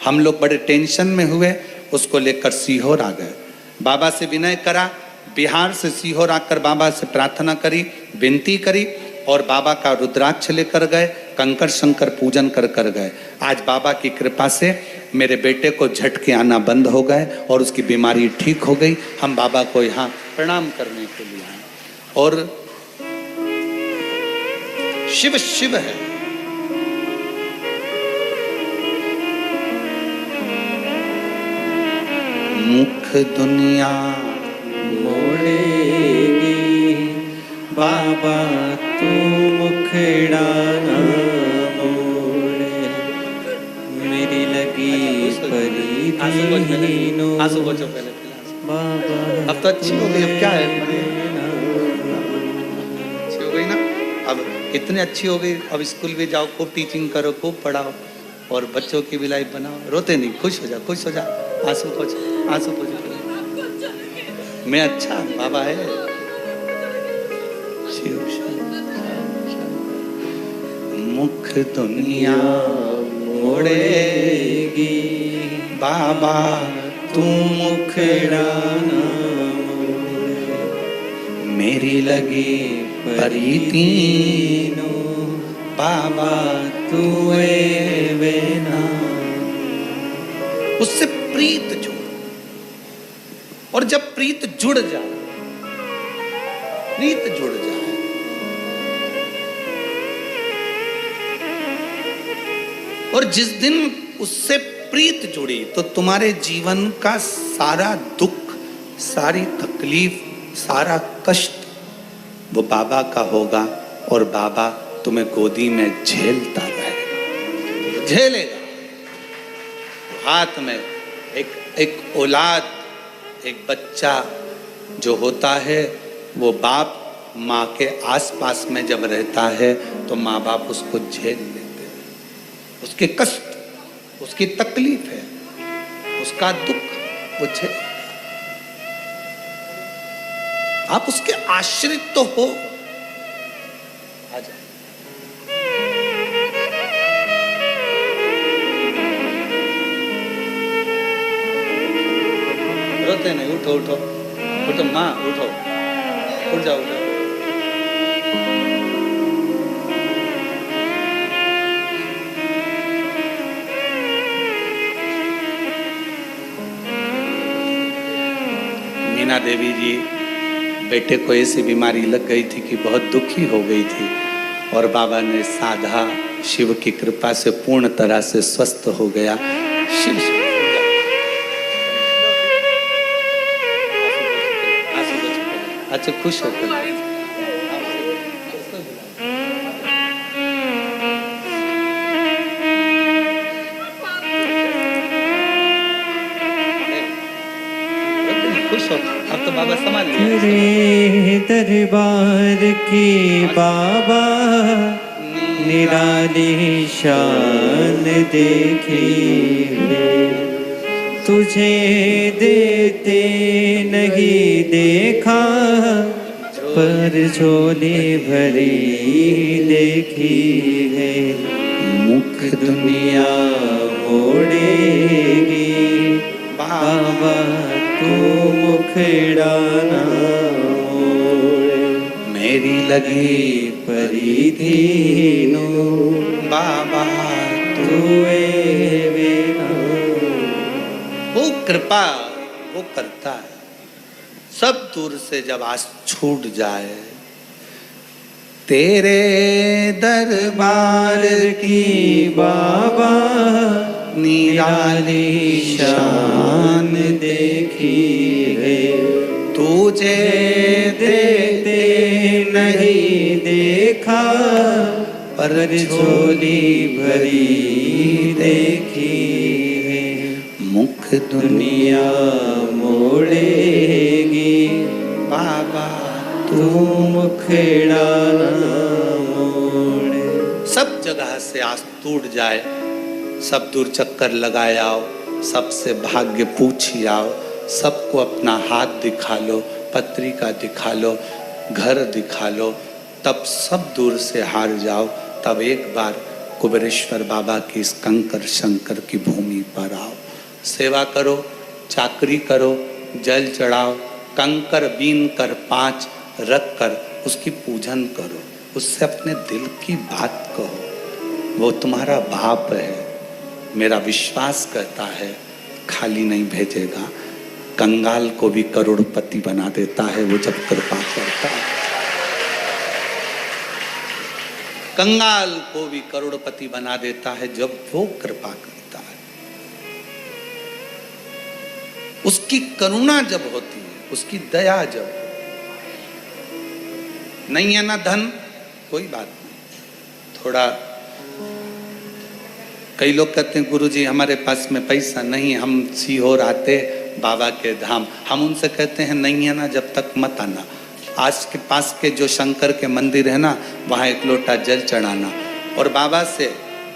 हम लोग बड़े टेंशन में हुए, उसको लेकर सीहोर आ गए। बाबा से विनय करा, बिहार से सीहोर आकर बाबा से प्रार्थना करी, विनती करी और बाबा का रुद्राक्ष लेकर गए, कंकर शंकर पूजन कर गए। आज बाबा की कृपा से मेरे बेटे को झटके आना बंद हो गए और उसकी बीमारी ठीक हो गई। हम बाबा को यहाँ प्रणाम करने के लिए आए। और शिव शिव है, मुख दुनिया मोड़ेगी बाबा तू मुखड़ा ना मोड़े, मेरी लगी परी दीनो बाबा। अब तो अच्छी हो गई, अब क्या है, अच्छी हो गई ना, अब इतनी अच्छी हो गई। अब स्कूल भी जाओ, खूब टीचिंग करो, खूब पढ़ाओ और बच्चों की भी लाइफ बनाओ। रोते नहीं, खुश हो जा, खुश हो जा, आंसू पोछ, आंसू पोछ। मैं अच्छा, बाबा है। शिव मुख दुनिया मोड़ेगी बाबा तू मुखड़ा ना मोड़े, मेरी लगी परी तीनो बाबा तू वेना। उससे प्रीत जुड़, और जब प्रीत जुड़ जाए, प्रीत जुड़ जाए, और जिस दिन उससे प्रीत जुड़ी तो तुम्हारे जीवन का सारा दुख, सारी तकलीफ, सारा कष्ट वो बाबा का होगा और बाबा तुम्हें गोदी में झेलता रहेगा, झेलेगा। हाथ में एक औलाद, एक बच्चा जो होता है वो बाप माँ के आसपास में जब रहता है तो माँ बाप उसको झेल लेते हैं, उसके कष्ट, उसकी तकलीफ है, उसका दुख वो झेल। आप उसके आश्रित तो हो। आ जाए, रोते नहीं, उठो उठो उठो माँ, उठो, उठ जाओ, उठ जाओ। मीना देवी जी, बेटे को ऐसी बीमारी लग गई थी कि बहुत दुखी हो गई थी और बाबा ने साधा, शिव की कृपा से पूर्ण तरह से स्वस्थ हो गया। शिव अच्छा खुश होकर खुश हो। अब तो बाबा संभाल तेरे दरबार की बाबा निराली शान देखी है, तुझे देते नहीं देखा पर झोली भरी देखी है। मुख दुनिया मोड़ेगी बाबा तू मुखड़ा ना मोड़े, मेरी लगी परी दीनो बाबा तू वेना। वो कृपा वो करता है। सब दूर से जब आस छूट जाए, तेरे दरबार की बाबा निराली शान देखी है, तुझे देते नहीं देखा पर झोली भरी देखी है। मुख दुनिया मोड़ेगी बाबा तू मुखड़ा ना मोड़े। सब जगह से आस टूट जाए, सब दूर चक्कर लगाए आओ, सबसे भाग्य पूछी आओ, सबको अपना हाथ दिखा लो, पत्रिका दिखा लो, घर दिखा लो, तब सब दूर से हार जाओ तब एक बार कुबेरेश्वर बाबा की इस कंकर शंकर की भूमि पर आओ, सेवा करो, चाकरी करो, जल चढ़ाओ, कंकर बीन कर 5 रख कर उसकी पूजन करो, उससे अपने दिल की बात कहो। वो तुम्हारा बाप है, मेरा विश्वास कहता है खाली नहीं भेजेगा। कंगाल को भी करोड़पति बना देता है वो जब कृपा करता है। कंगाल को भी करोड़पति बना देता है जब वो कृपा करता है। उसकी करुणा जब होती है, उसकी दया जब नहीं है ना धन, कोई बात नहीं। थोड़ा कई लोग कहते हैं गुरुजी हमारे पास में पैसा नहीं, हम सीहोर आते बाबा के धाम। हम उनसे कहते हैं नहीं है ना जब तक मत आना। आज के पास के जो शंकर के मंदिर है ना, वहाँ 1 लोटा जल चढ़ाना और बाबा से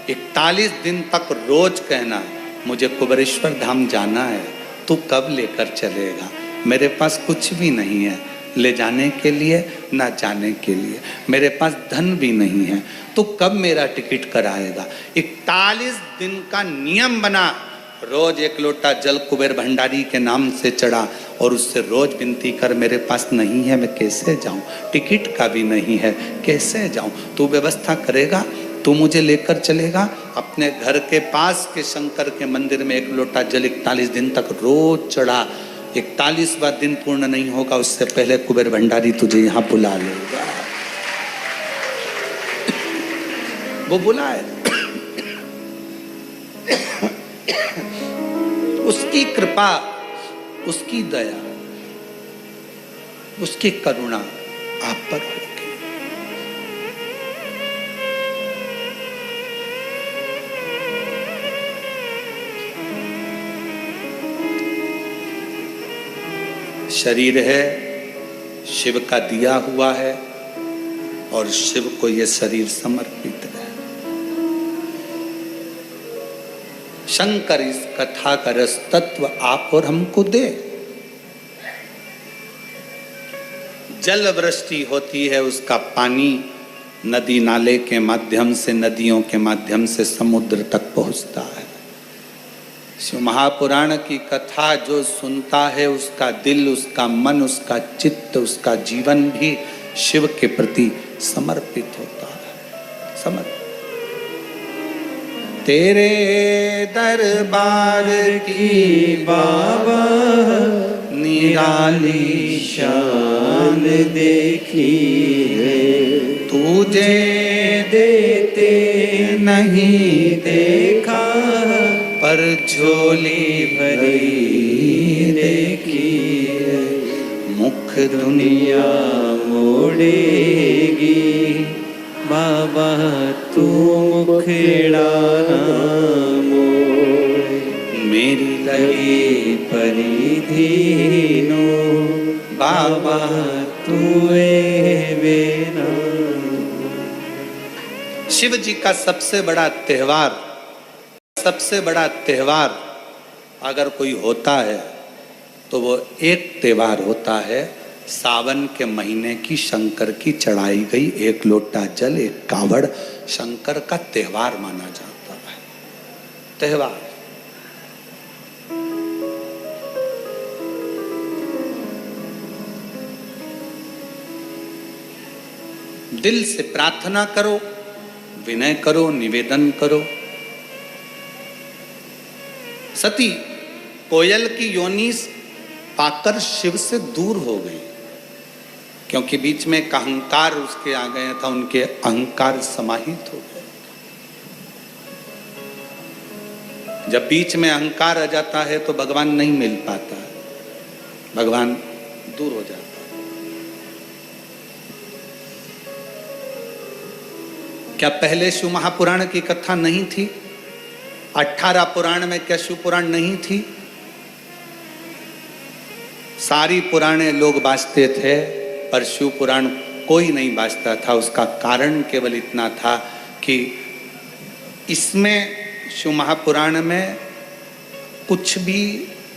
41 दिन तक रोज कहना मुझे कुबेरेश्वर धाम जाना है, तू कब लेकर चलेगा? मेरे पास कुछ भी नहीं है ले जाने के लिए ना जाने के लिए, मेरे पास धन भी नहीं है, तो कब मेरा टिकट कराएगा? 41 दिन का नियम बना, रोज 1 लोटा जल कुबेर भंडारी के नाम से चढ़ा और उससे रोज विनती कर मेरे पास नहीं है, मैं कैसे जाऊं? टिकट का भी नहीं है, कैसे जाऊं? तू व्यवस्था करेगा, तू मुझे लेकर चलेगा। अपने घर के पास के शंकर के मंदिर में 1 लोटा जल 41 दिन तक रोज चढ़ा। 41वां दिन पूर्ण नहीं होगा उससे पहले कुबेर भंडारी तुझे यहाँ बुला लेगा। वो बुलाए। उसकी कृपा, उसकी दया, उसकी करुणा आप पर होगी। शरीर है, शिव का दिया हुआ है और शिव को यह शरीर समर्पित है। शंकर इस कथा का रस तत्व आप और हमको दे। जल वृष्टि होती है, उसका पानी नदी नाले के माध्यम से, नदियों के माध्यम से समुद्र तक पहुंचता है। शिव महापुराण की कथा जो सुनता है उसका दिल, उसका मन, उसका चित्त, उसका जीवन भी शिव के प्रति समर्पित होता है। समर्पित। तेरे दरबार की बाबा निराली शान देखी है, तुझे देते नहीं देखा पर झोली भरी देखी है। मुख दुनिया मोड़ेगी बाबा तू मुखेड़ा ना मोड़, मेरी लगी परिधि नो बाबा तू बेना। शिव जी का सबसे बड़ा त्योहार अगर कोई होता है तो वो एक त्योहार होता है, सावन के महीने की शंकर की चढ़ाई गई 1 लोटा जल, 1 कावड़ शंकर का त्योहार माना जाता है। त्योहार दिल से प्रार्थना करो, विनय करो, निवेदन करो। सती कोयल की योनि पाकर शिव से दूर हो गई, क्योंकि बीच में एक अहंकार उसके आ गया था, उनके अहंकार समाहित हो गए। जब बीच में अहंकार आ जाता है तो भगवान नहीं मिल पाता है, भगवान दूर हो जाता है। क्या पहले शिव महापुराण की कथा नहीं थी? 18 पुराण में क्या शिव पुराण नहीं थी? सारी पुराणे लोग बाँचते थे पर शिव पुराण कोई नहीं बाँचता था। उसका कारण केवल इतना था कि इसमें शिव महापुराण में कुछ भी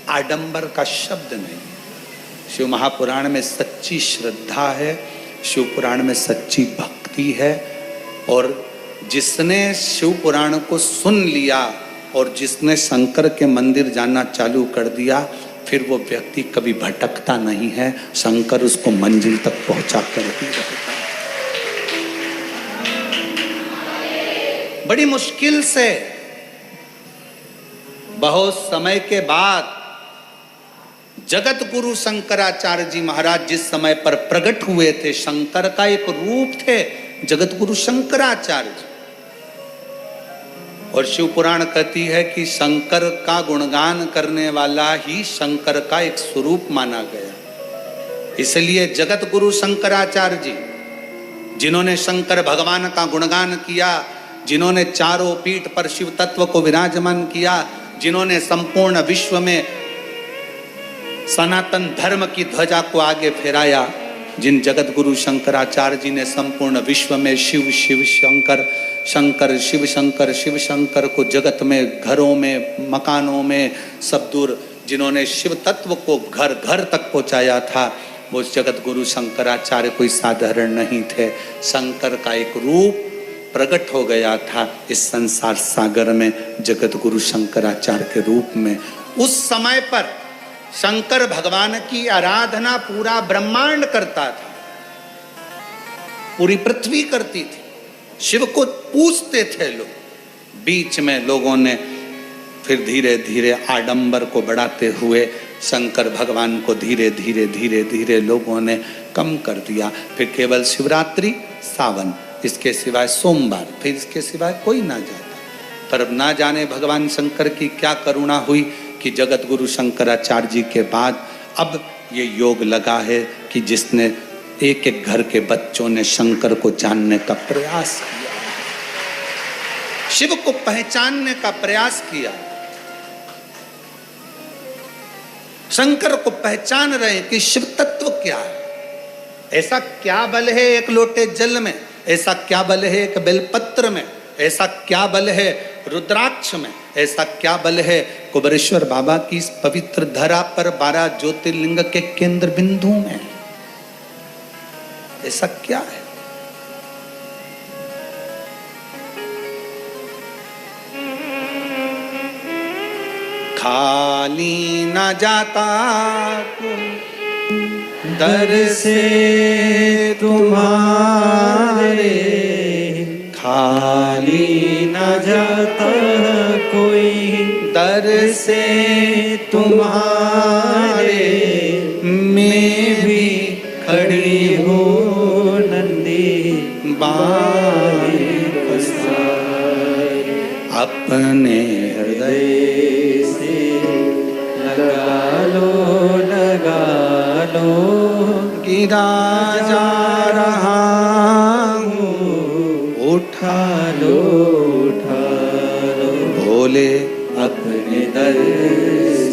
आडंबर का शब्द नहीं। शिव महापुराण में सच्ची श्रद्धा है, शिव पुराण में सच्ची भक्ति है और जिसने शिव पुराण को सुन लिया और जिसने शंकर के मंदिर जाना चालू कर दिया, फिर वो व्यक्ति कभी भटकता नहीं है, शंकर उसको मंजिल तक पहुंचा कर ही रहता है। बड़ी मुश्किल से बहुत समय के बाद जगत गुरु शंकराचार्य जी महाराज जिस समय पर प्रकट हुए थे, शंकर का एक रूप थे जगत गुरु शंकराचार्य जी। और शिव पुराण कहती है कि शंकर का गुणगान करने वाला ही शंकर का एक स्वरूप माना गया। इसलिए जगत गुरु शंकराचार्य जी, जिन्होंने शंकर भगवान का गुणगान किया, जिन्होंने चारों पीठ पर शिव तत्व को विराजमान किया, जिन्होंने संपूर्ण विश्व में सनातन धर्म की ध्वजा को आगे फहराया, जिन जगत गुरु शंकराचार्य जी ने संपूर्ण विश्व में शिव शिव शंकर शंकर शिव शंकर शिव शंकर को जगत में, घरों में, मकानों में सब दूर, जिन्होंने शिव तत्व को घर घर तक पहुंचाया था, वो जगत गुरु शंकराचार्य कोई साधारण नहीं थे। शंकर का एक रूप प्रकट हो गया था इस संसार सागर में जगत गुरु शंकराचार्य के रूप में। उस समय पर शंकर भगवान की आराधना पूरा ब्रह्मांड करता था, पूरी पृथ्वी करती थी, शिव को पूजते थे लोग। बीच में लोगों ने फिर धीरे धीरे आडंबर को बढ़ाते हुए शंकर भगवान को धीरे धीरे धीरे धीरे लोगों ने कम कर दिया। फिर केवल शिवरात्रि, सावन, इसके सिवाय सोमवार, फिर इसके सिवाय कोई ना जाता। पर अब ना जाने भगवान शंकर की क्या करुणा हुई कि जगत गुरु शंकराचार्य जी के बाद अब ये योग लगा है कि जिसने एक एक घर के बच्चों ने शंकर को जानने का प्रयास किया, शिव को पहचानने का प्रयास किया, शंकर को पहचान रहे हैं कि शिव तत्व क्या है। ऐसा क्या बल है एक लोटे जल में, ऐसा क्या बल है एक बेलपत्र में, ऐसा क्या बल है रुद्राक्ष में, ऐसा क्या बल है कुबेरेश्वर बाबा की इस पवित्र धरा पर 12 ज्योतिर्लिंग के केंद्र बिंदु में, ऐसा क्या है। खाली न जाता दर से तुम्हारे, खाली न जाता कोई दर से तुम्हारे। मैं भी खड़ी हूँ नंदी बाले पसारे, अपने हृदय से लगा लो गिरा जा रहा हूँ, उठा लो भोले अपने दर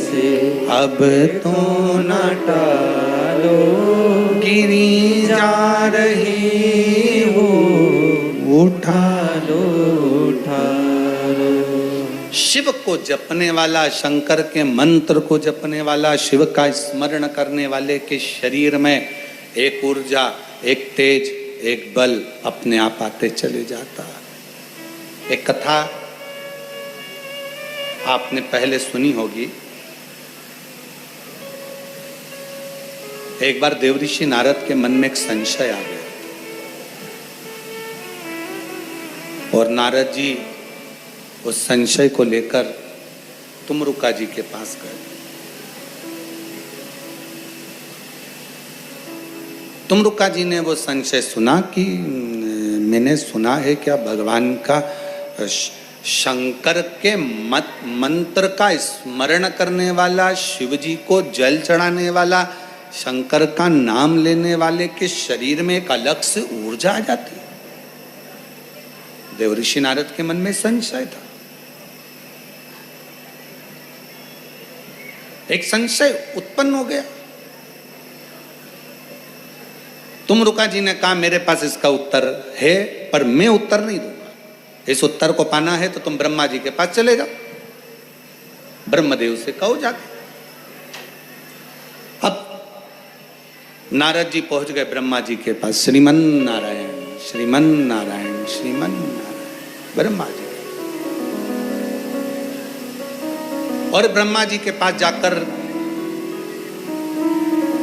से, अब तो न टालो गिरी जा रही हो, उठा लो। शिव को जपने वाला, शंकर के मंत्र को जपने वाला, शिव का स्मरण करने वाले के शरीर में एक ऊर्जा, एक तेज, एक बल अपने आप आते चले जाता। एक कथा आपने पहले सुनी होगी। एक बार देवऋषि नारद के मन में एक संशय आ गया और नारद जी उस संशय को लेकर तुमरुका जी के पास गए। तुमरुका जी ने वो संशय सुना कि मैंने सुना है क्या भगवान का शंकर के मंत्र का स्मरण करने वाला, शिव जी को जल चढ़ाने वाला, शंकर का नाम लेने वाले के शरीर में एक अलग से ऊर्जा आ जाती है। देवऋषि नारद के मन में संशय था, एक संशय उत्पन्न हो गया। तुमरुका जी ने कहा मेरे पास इसका उत्तर है, पर मैं उत्तर नहीं दूंगा। इस उत्तर को पाना है तो तुम ब्रह्मा जी के पास चले जाओ, ब्रह्मदेव से कहो जाके। अब नारद जी पहुंच गए ब्रह्मा जी के पास। श्रीमन नारायण श्रीमन नारायण श्रीमन नारायण। ब्रह्मा जी। और ब्रह्मा जी के पास जाकर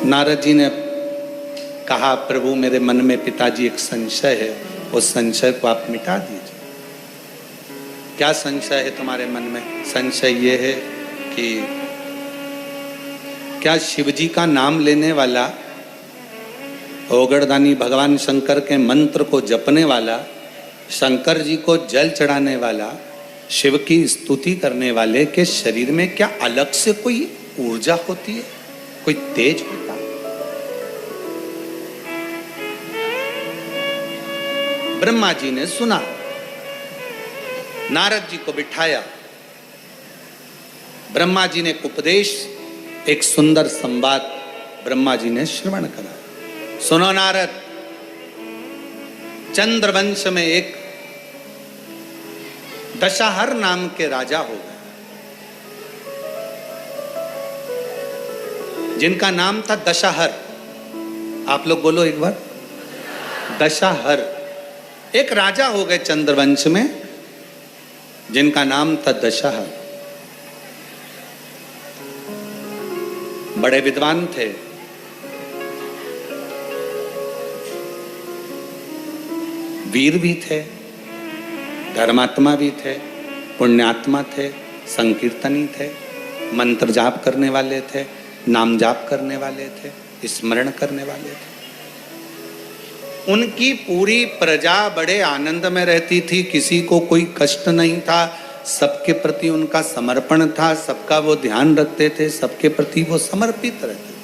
नारद जी ने कहा, प्रभु मेरे मन में पिताजी एक संशय है, उस संशय को आप मिटा दीजिए। क्या संशय है तुम्हारे मन में? संशय ये है कि क्या शिव जी का नाम लेने वाला, ओगड़दानी भगवान शंकर के मंत्र को जपने वाला, शंकर जी को जल चढ़ाने वाला, शिव की स्तुति करने वाले के शरीर में क्या अलग से कोई ऊर्जा होती है, कोई तेज होता है? ब्रह्मा जी ने सुना, नारद जी को बिठाया, ब्रह्मा जी ने उपदेश, एक सुंदर संवाद ब्रह्मा जी ने श्रवण कराया। सुनो नारद, चंद्रवंश में एक दशहर नाम के राजा हो गए, जिनका नाम था दशहर। आप लोग बोलो एक बार, दशहर। एक राजा हो गए चंद्रवंश में जिनका नाम था दशहर। बड़े विद्वान थे, वीर भी थे, धर्मात्मा भी थे, पुण्यात्मा थे, संकीर्तनी थे, मंत्र जाप करने वाले थे, नाम जाप करने वाले थे, स्मरण करने वाले थे। उनकी पूरी प्रजा बड़े आनंद में रहती थी, किसी को कोई कष्ट नहीं था, सबके प्रति उनका समर्पण था, सबका वो ध्यान रखते थे, सबके प्रति वो समर्पित रहते थे।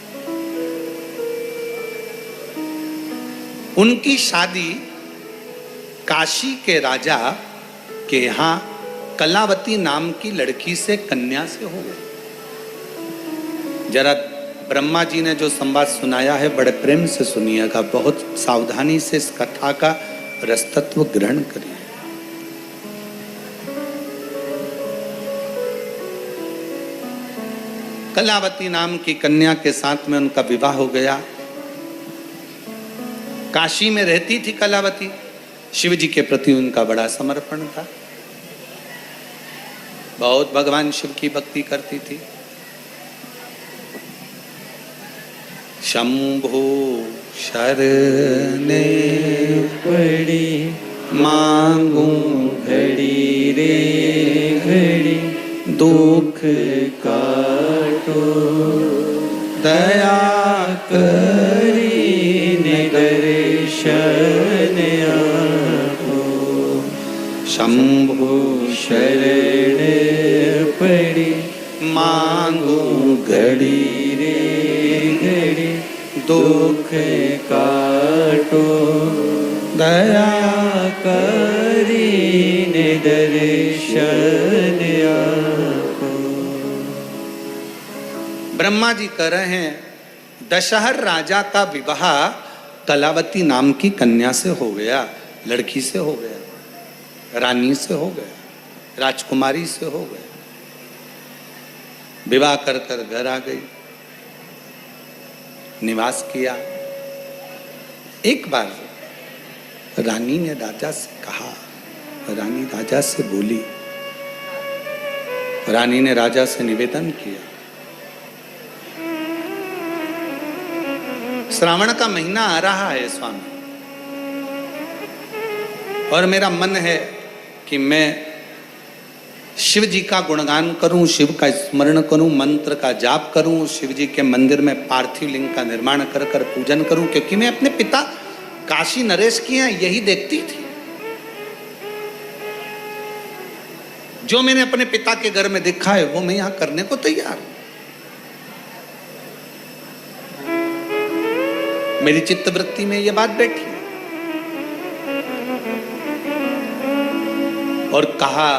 उनकी शादी काशी के राजा के यहाँ कलावती नाम की लड़की से, कन्या से हो गई। जरा ब्रह्मा जी ने जो संवाद सुनाया है बड़े प्रेम से सुनिएगा, बहुत सावधानी से इस कथा का रसतत्व ग्रहण करिए। कलावती नाम की कन्या के साथ में उनका विवाह हो गया। काशी में रहती थी कलावती, शिव जी के प्रति उनका बड़ा समर्पण था, बहुत भगवान शिव की भक्ति करती थी। शंभु शरणे पड़ी मांगू घड़ी रे घड़ी, दुख काटो दया करी दर्शन आपो। शंभु शरण पड़ी मांगू घड़ी रे घड़ी, दुख काटो दया करी दर्शन आपो। ब्रह्मा जी कह रहे हैं, दशहर राजा का विवाह कलावती नाम की कन्या से हो गया, लड़की से हो गया, रानी से हो गया, राजकुमारी से हो गया। विवाह कर कर घर आ गई, निवास किया। एक बार रानी ने राजा से कहा, रानी राजा से बोली, रानी ने राजा से निवेदन किया, श्रावण का महीना आ रहा है स्वामी, और मेरा मन है कि मैं शिव जी का गुणगान करूं, शिव का स्मरण करूं, मंत्र का जाप करूं, शिव जी के मंदिर में पार्थिव लिंग का निर्माण कर कर पूजन करूं, क्योंकि मैं अपने पिता काशी नरेश की यहाँ यही देखती थी। जो मैंने अपने पिता के घर में देखा है वो मैं यहां करने को तैयार हूं। मेरी चित्तवृत्ति में ये बात बैठी और कहा,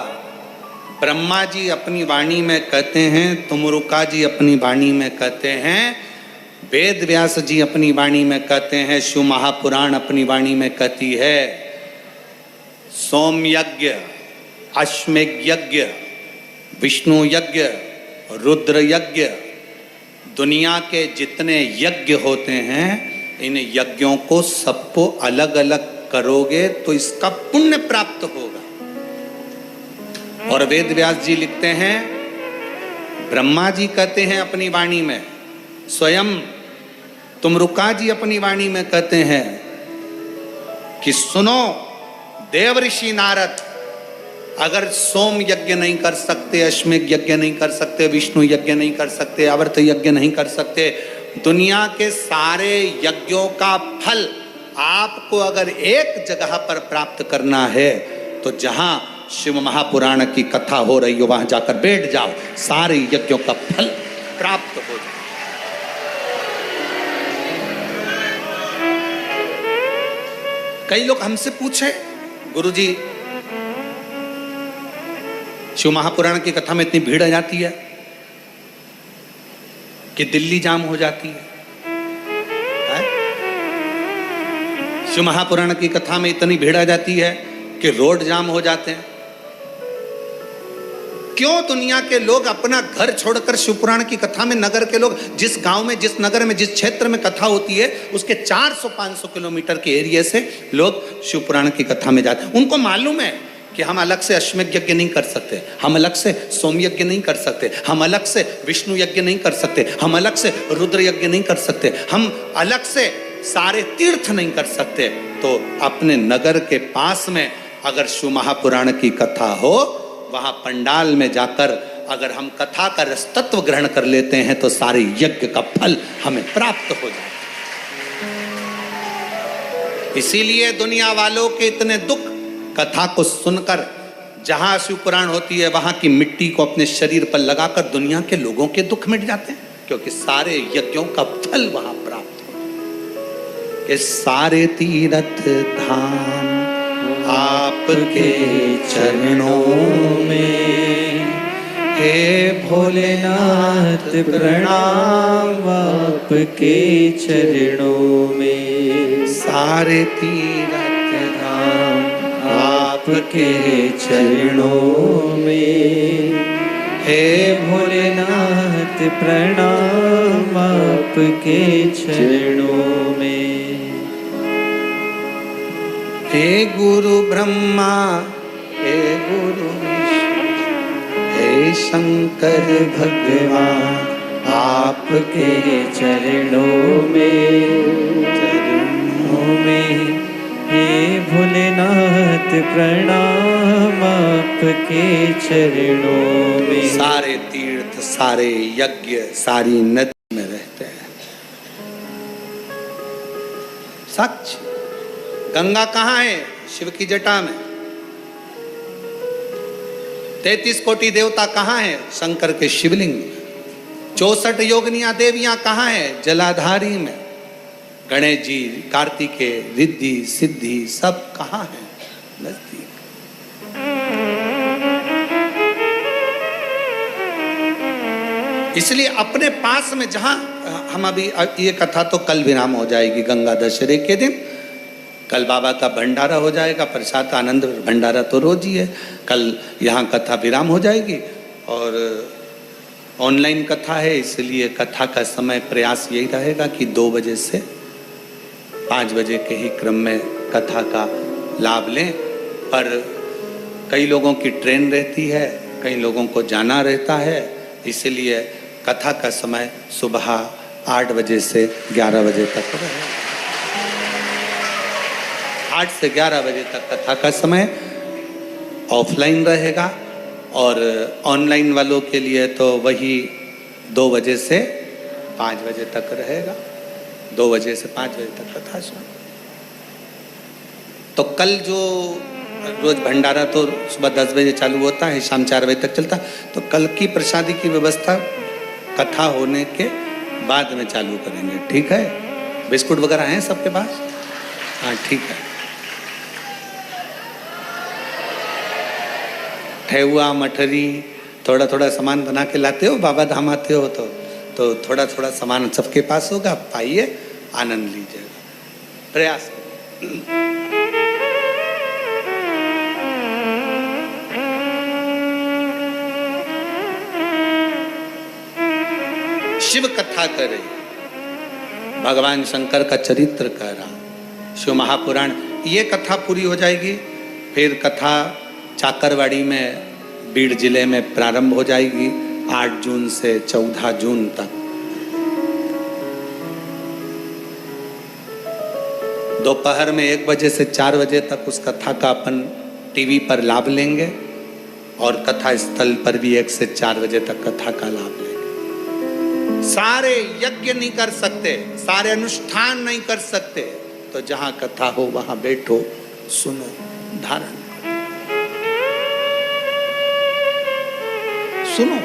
ब्रह्मा जी अपनी वाणी में कहते हैं, तुमरुका जी अपनी वाणी में कहते हैं, वेद व्यास जी अपनी वाणी में कहते हैं, शिव महापुराण अपनी वाणी में कहती है, सोम यज्ञ, अश्वमेघ यज्ञ, विष्णु यज्ञ, रुद्र यज्ञ, दुनिया के जितने यज्ञ होते हैं, इन यज्ञों को सबको अलग अलग करोगे तो इसका पुण्य प्राप्त होगा। और वेद व्यास जी लिखते हैं, ब्रह्मा जी कहते हैं अपनी वाणी में, स्वयं तुमरुका जी अपनी वाणी में कहते हैं कि सुनो देव ऋषि नारद, अगर सोम यज्ञ नहीं कर सकते, अश्वमेध यज्ञ नहीं कर सकते, विष्णु यज्ञ नहीं कर सकते, आवर्त यज्ञ नहीं कर सकते, दुनिया के सारे यज्ञों का फल आपको अगर एक जगह पर प्राप्त करना है तो जहां शिव महापुराण की कथा हो रही हो वहां जाकर बैठ जाओ, सारे यज्ञों का फल प्राप्त हो जाए। कई लोग हमसे पूछे, गुरुजी शिव महापुराण की कथा में इतनी भीड़ आ जाती है कि दिल्ली जाम हो जाती है? शिव महापुराण की कथा में इतनी भीड़ आ जाती है कि रोड जाम हो जाते हैं। क्यों दुनिया के लोग अपना घर छोड़कर शिवपुराण की कथा में, नगर के लोग जिस गांव में, जिस नगर में, जिस क्षेत्र में कथा होती है उसके 400-500 किलोमीटर के एरिया से लोग शिवपुराण की कथा में जाते हैं। उनको मालूम है कि हम अलग से अश्वमेध यज्ञ नहीं कर सकते, हम अलग से सोम यज्ञ नहीं कर सकते, हम अलग से विष्णु यज्ञ नहीं कर सकते, हम अलग से रुद्र यज्ञ नहीं कर सकते, हम अलग से सारे तीर्थ नहीं कर सकते। तो अपने नगर के पास में अगर शिव महापुराण की कथा हो, वहां पंडाल में जाकर अगर हम कथा का रसतत्व ग्रहण कर लेते हैं तो सारे यज्ञ का फल हमें प्राप्त हो जाए। इसीलिए दुनिया वालों के इतने दुख कथा को सुनकर, जहां शिव पुराण होती है वहां की मिट्टी को अपने शरीर पर लगाकर दुनिया के लोगों के दुख मिट जाते हैं, क्योंकि सारे यज्ञों का फल वहां प्राप्त हो। कि सारे तीर्थ धाम आपके चरणों में, हे भोलेनाथ प्रणाम आपके चरणों में। सारे तीर्थ धाम आपके चरणों में, हे भोलेनाथ प्रणाम आपके चरणों में। हे गुरु ब्रह्मा, हे गुरु विष्णु, हे शंकर भगवान आपके चरणों में, चरणों में, हे भोलेनाथ प्रणाम आपके चरणों में। सारे तीर्थ, सारे यज्ञ, सारी नदी में रहते हैं। सच, गंगा कहाँ है? शिव की जटा में। 33 कोटि देवता कहाँ है? शंकर के शिवलिंग में। 64 योगिनियां देवियां कहाँ है? जलाधारी में। गणेश जी, कार्तिकेय, रिद्धि, सिद्धि सब कहाँ है? नजदीक। इसलिए अपने पास में जहां हम अभी, ये कथा तो कल विराम हो जाएगी गंगा दशहरे के दिन। कल बाबा का भंडारा हो जाएगा, प्रसाद आनंद भंडारा तो रोज ही है। कल यहाँ कथा विराम हो जाएगी और ऑनलाइन कथा है, इसलिए कथा का समय प्रयास यही रहेगा कि 2 बजे से 5 बजे के ही क्रम में कथा का लाभ लें। पर कई लोगों की ट्रेन रहती है, कई लोगों को जाना रहता है, इसलिए कथा का समय सुबह 8 बजे से 11 बजे तक रहेगा। 8 से 11 बजे तक कथा का समय ऑफलाइन रहेगा और ऑनलाइन वालों के लिए तो वही 2 बजे से 5 बजे तक रहेगा। 2 बजे से 5 बजे तक कथा सुन। तो कल जो रोज भंडारा तो सुबह 10 बजे चालू होता है, शाम 4 बजे तक चलता, तो कल की प्रसादी की व्यवस्था कथा होने के बाद में चालू करेंगे। ठीक है? बिस्कुट वगैरह हैं सबके पास? हाँ ठीक है। ठेहुआ, मठरी, थोड़ा थोड़ा सामान बना के लाते हो, बाबा धाम आते हो तो थोड़ा थोड़ा सामान सबके पास होगा, पाइए, आनंद लीजिएगा। प्रयास शिव कथा करे, भगवान शंकर का चरित्र कह रहा, शिव महापुराण, ये कथा पूरी हो जाएगी। फिर कथा चाकरवाड़ी में बीड़ जिले में प्रारंभ हो जाएगी 8 जून से 14 जून तक। दोपहर में 1 बजे से 4 बजे तक उस कथा का अपन टीवी पर लाभ लेंगे और कथा स्थल पर भी 1 से 4 बजे तक कथा का लाभ लेंगे। सारे यज्ञ नहीं कर सकते, सारे अनुष्ठान नहीं कर सकते, तो जहां कथा हो वहां बैठो, सुनो, धारण सुनो।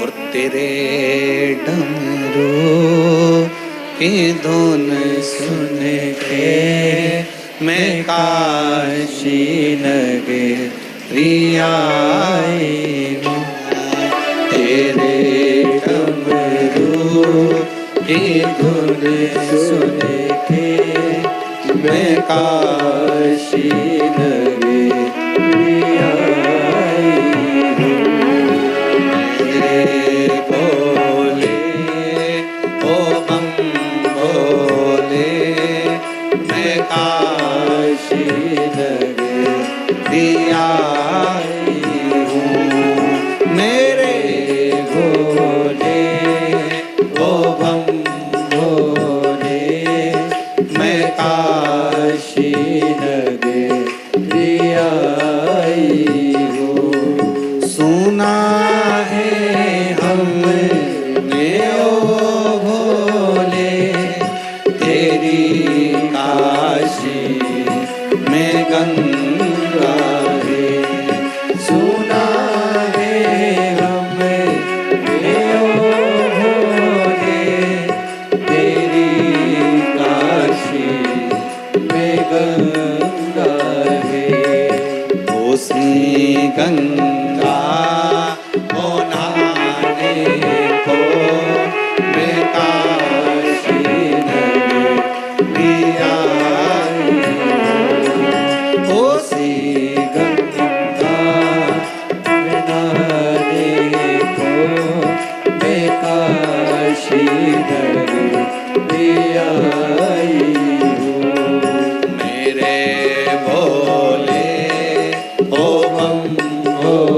और तेरे डमरू की धुन सुन के मैं काशी नगरी आई हूँ। तेरे डमरू की धुन सुन के मैं काशी नगरी आई हूँ। तेरे बोले ओ बम भोले मैं काशी नगरी आई हूँ। मेरे भोले ओ बम भोले मैं काशी नगरी आई हूँ। सुना है हमने ओ भोले तेरी काशी में गंगा है। सुना है हमने ओ भोले तेरी काशी में गंगा है। उसी गंगा को नहाने को मैं काशी नगरी आई हूँ। उसी गंगा में नहाने को मैं काशी नगरी आई हूँ। मेरे भोले ओ बम भोले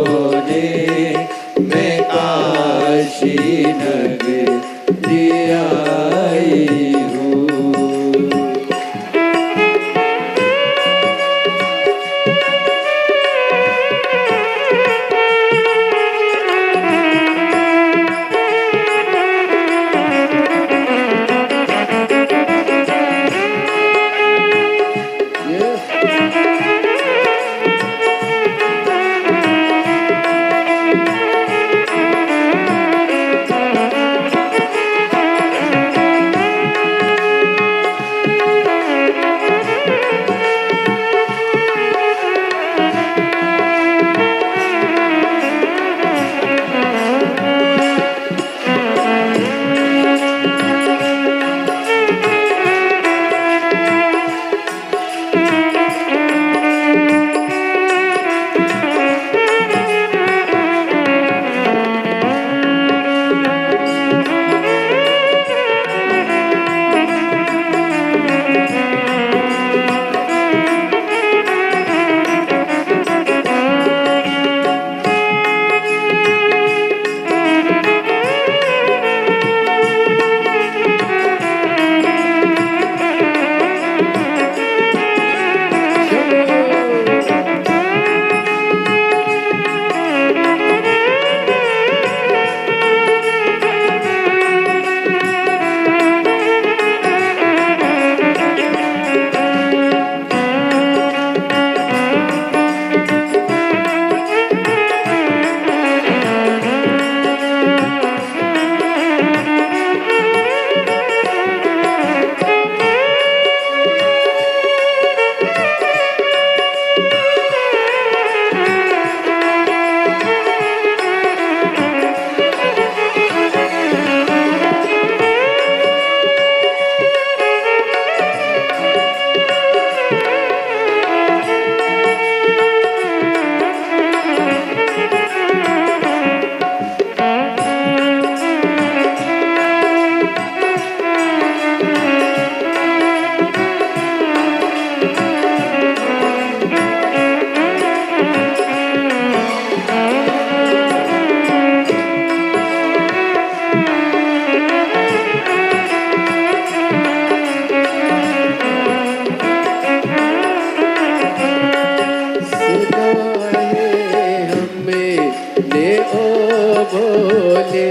भोले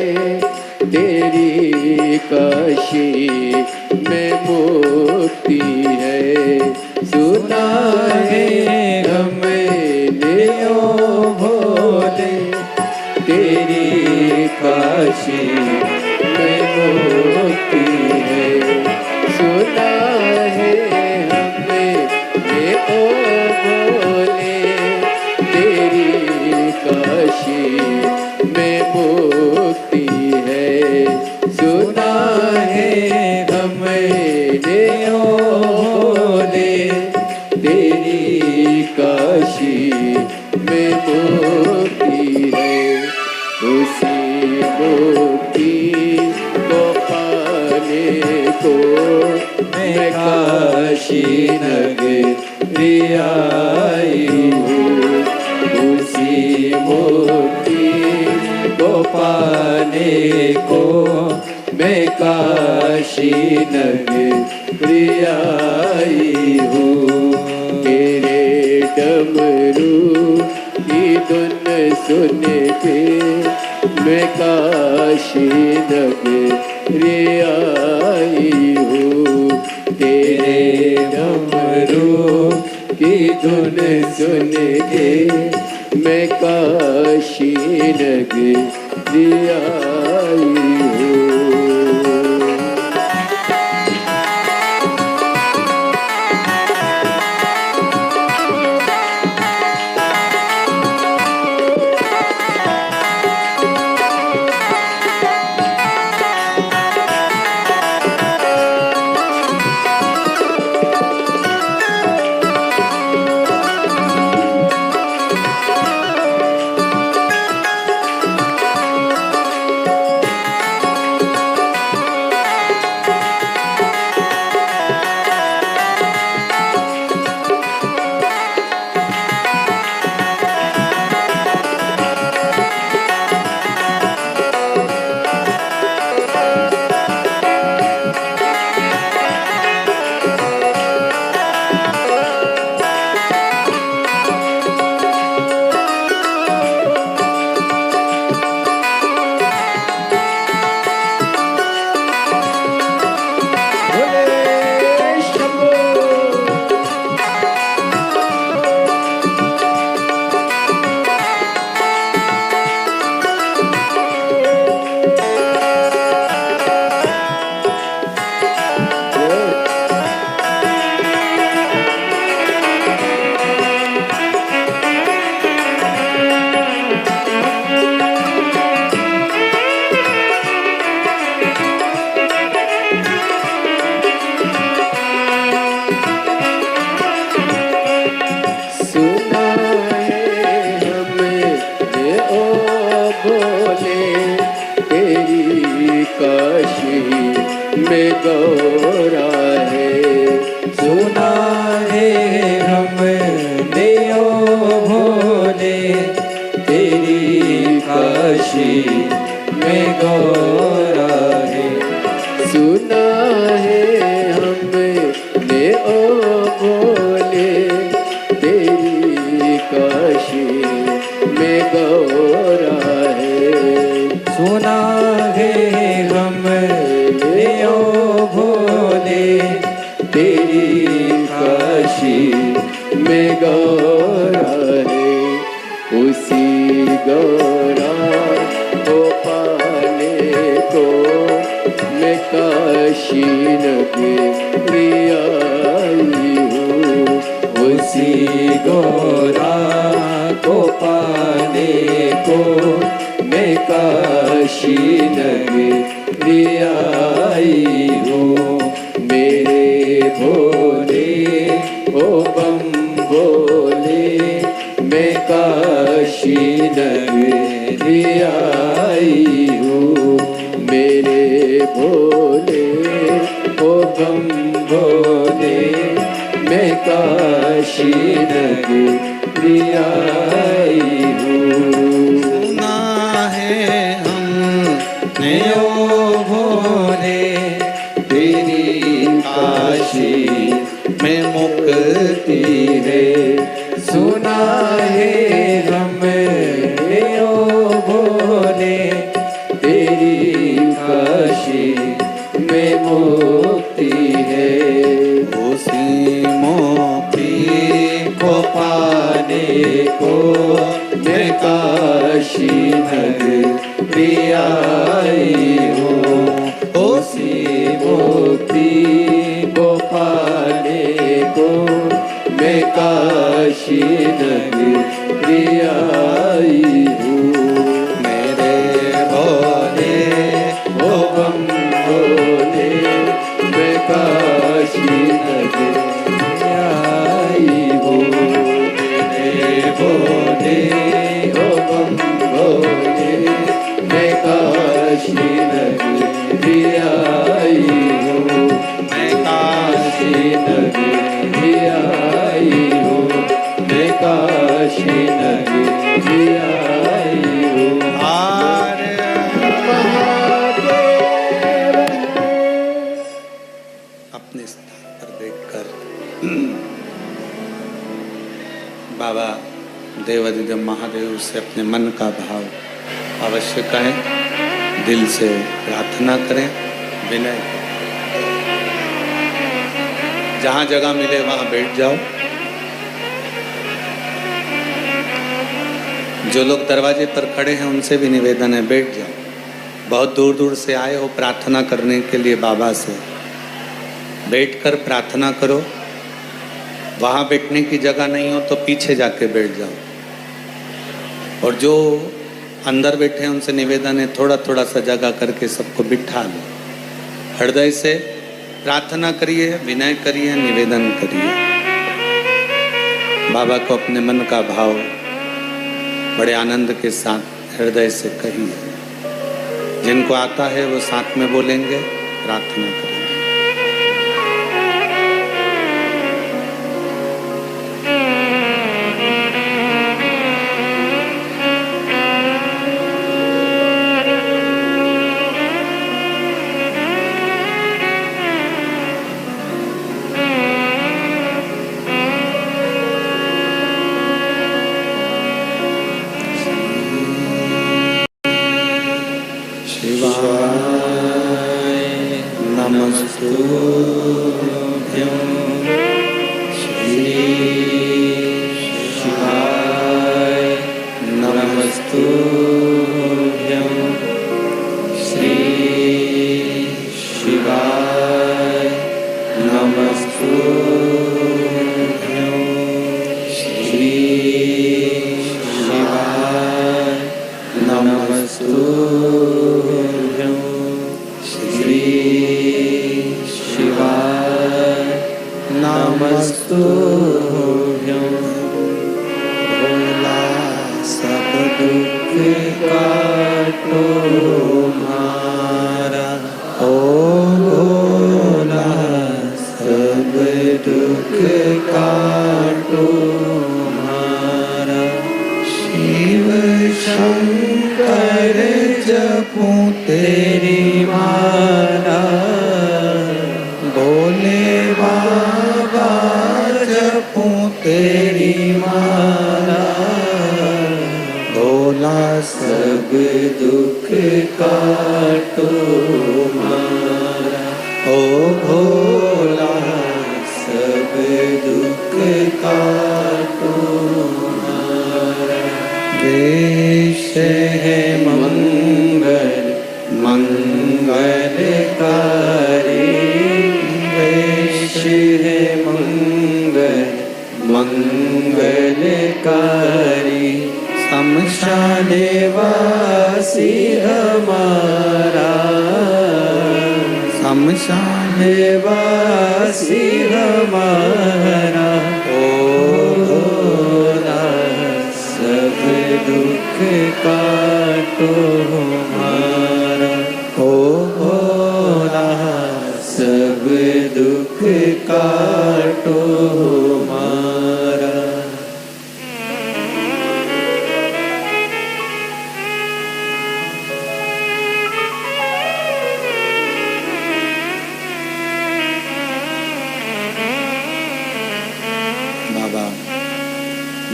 तेरी काशी में मुक्ति है। सुना है हमने ओ भोले तेरी काशी में मुक्ति है। सुना है हमने ओ भोले तेरी काशी में मुक्ति है। सुना है हमने ओ भोले तेरी काशी में मुक्ति है। उसी मुक्ति को पाने को मैं काशी नगरी आई हूँ। उसी मुक्ति को पाने को मैं काशी नगरी आई हूँ। तेरे डमरू की धुन सुन के मैं काशी नगरी आई हूँ। तेरे डमरू की धुन सुन के मैं काशी नगरी आई हूँ। काशी में गौरा है। सुना है हमने ओ भोले तेरी काशी में गौरा है। सुना है हमने ओ भोले तेरी काशी में गौरा है। सुना है हमने ओ भोले तेरी काशी में गौरा है। उसी गौरा को पाने को मैं काशी नगरी आई हूँ। उसी गौरा को पाने को मैं काशी नगरी आई हूँ। मेरे भोले ओ बम भोले मैं काशी नगरी आई हूँ। मेरे भोले ओ बम भोले मैं काशी नगरी आई हूँ। ओ भोले तेरी काशी में मुक्ति है। सुना है हमने ओ भोले को पाने को मैं काशी नगरी आई हूँ। उसी मुक्ति को पाने को मैं काशी नगरी आई हूँ। मेरे भोले ओ बम भोले मैं काशी नगरी आई हूँ। मेरे भोले ओ बम भोले मैं काशी नगरी आई हूँ। मैं काशी काशी नगरी आई हूँ। मैं काशी नगरी आई हूँ। आर्य अपने स्थान पर देखकर बाबा देवाधिदेव महादेव से अपने मन का भाव अवश्य कहें, दिल से प्रार्थना करें, विनय करें। जहाँ जगह मिले वहाँ बैठ जाओ। जो लोग दरवाजे पर खड़े हैं उनसे भी निवेदन है, बैठ जाओ। बहुत दूर दूर से आए हो प्रार्थना करने के लिए बाबा से, बैठकर प्रार्थना करो। वहाँ बैठने की जगह नहीं हो तो पीछे जाके बैठ जाओ। और जो अंदर बैठे हैं उनसे निवेदन है, थोड़ा थोड़ा सा जगह करके सबको बिठा लो। हृदय से प्रार्थना करिए, विनय करिए, निवेदन करिए। बाबा को अपने मन का भाव बड़े आनंद के साथ हृदय से कहिए। जिनको आता है वो साथ में बोलेंगे, प्रार्थना करेंगे।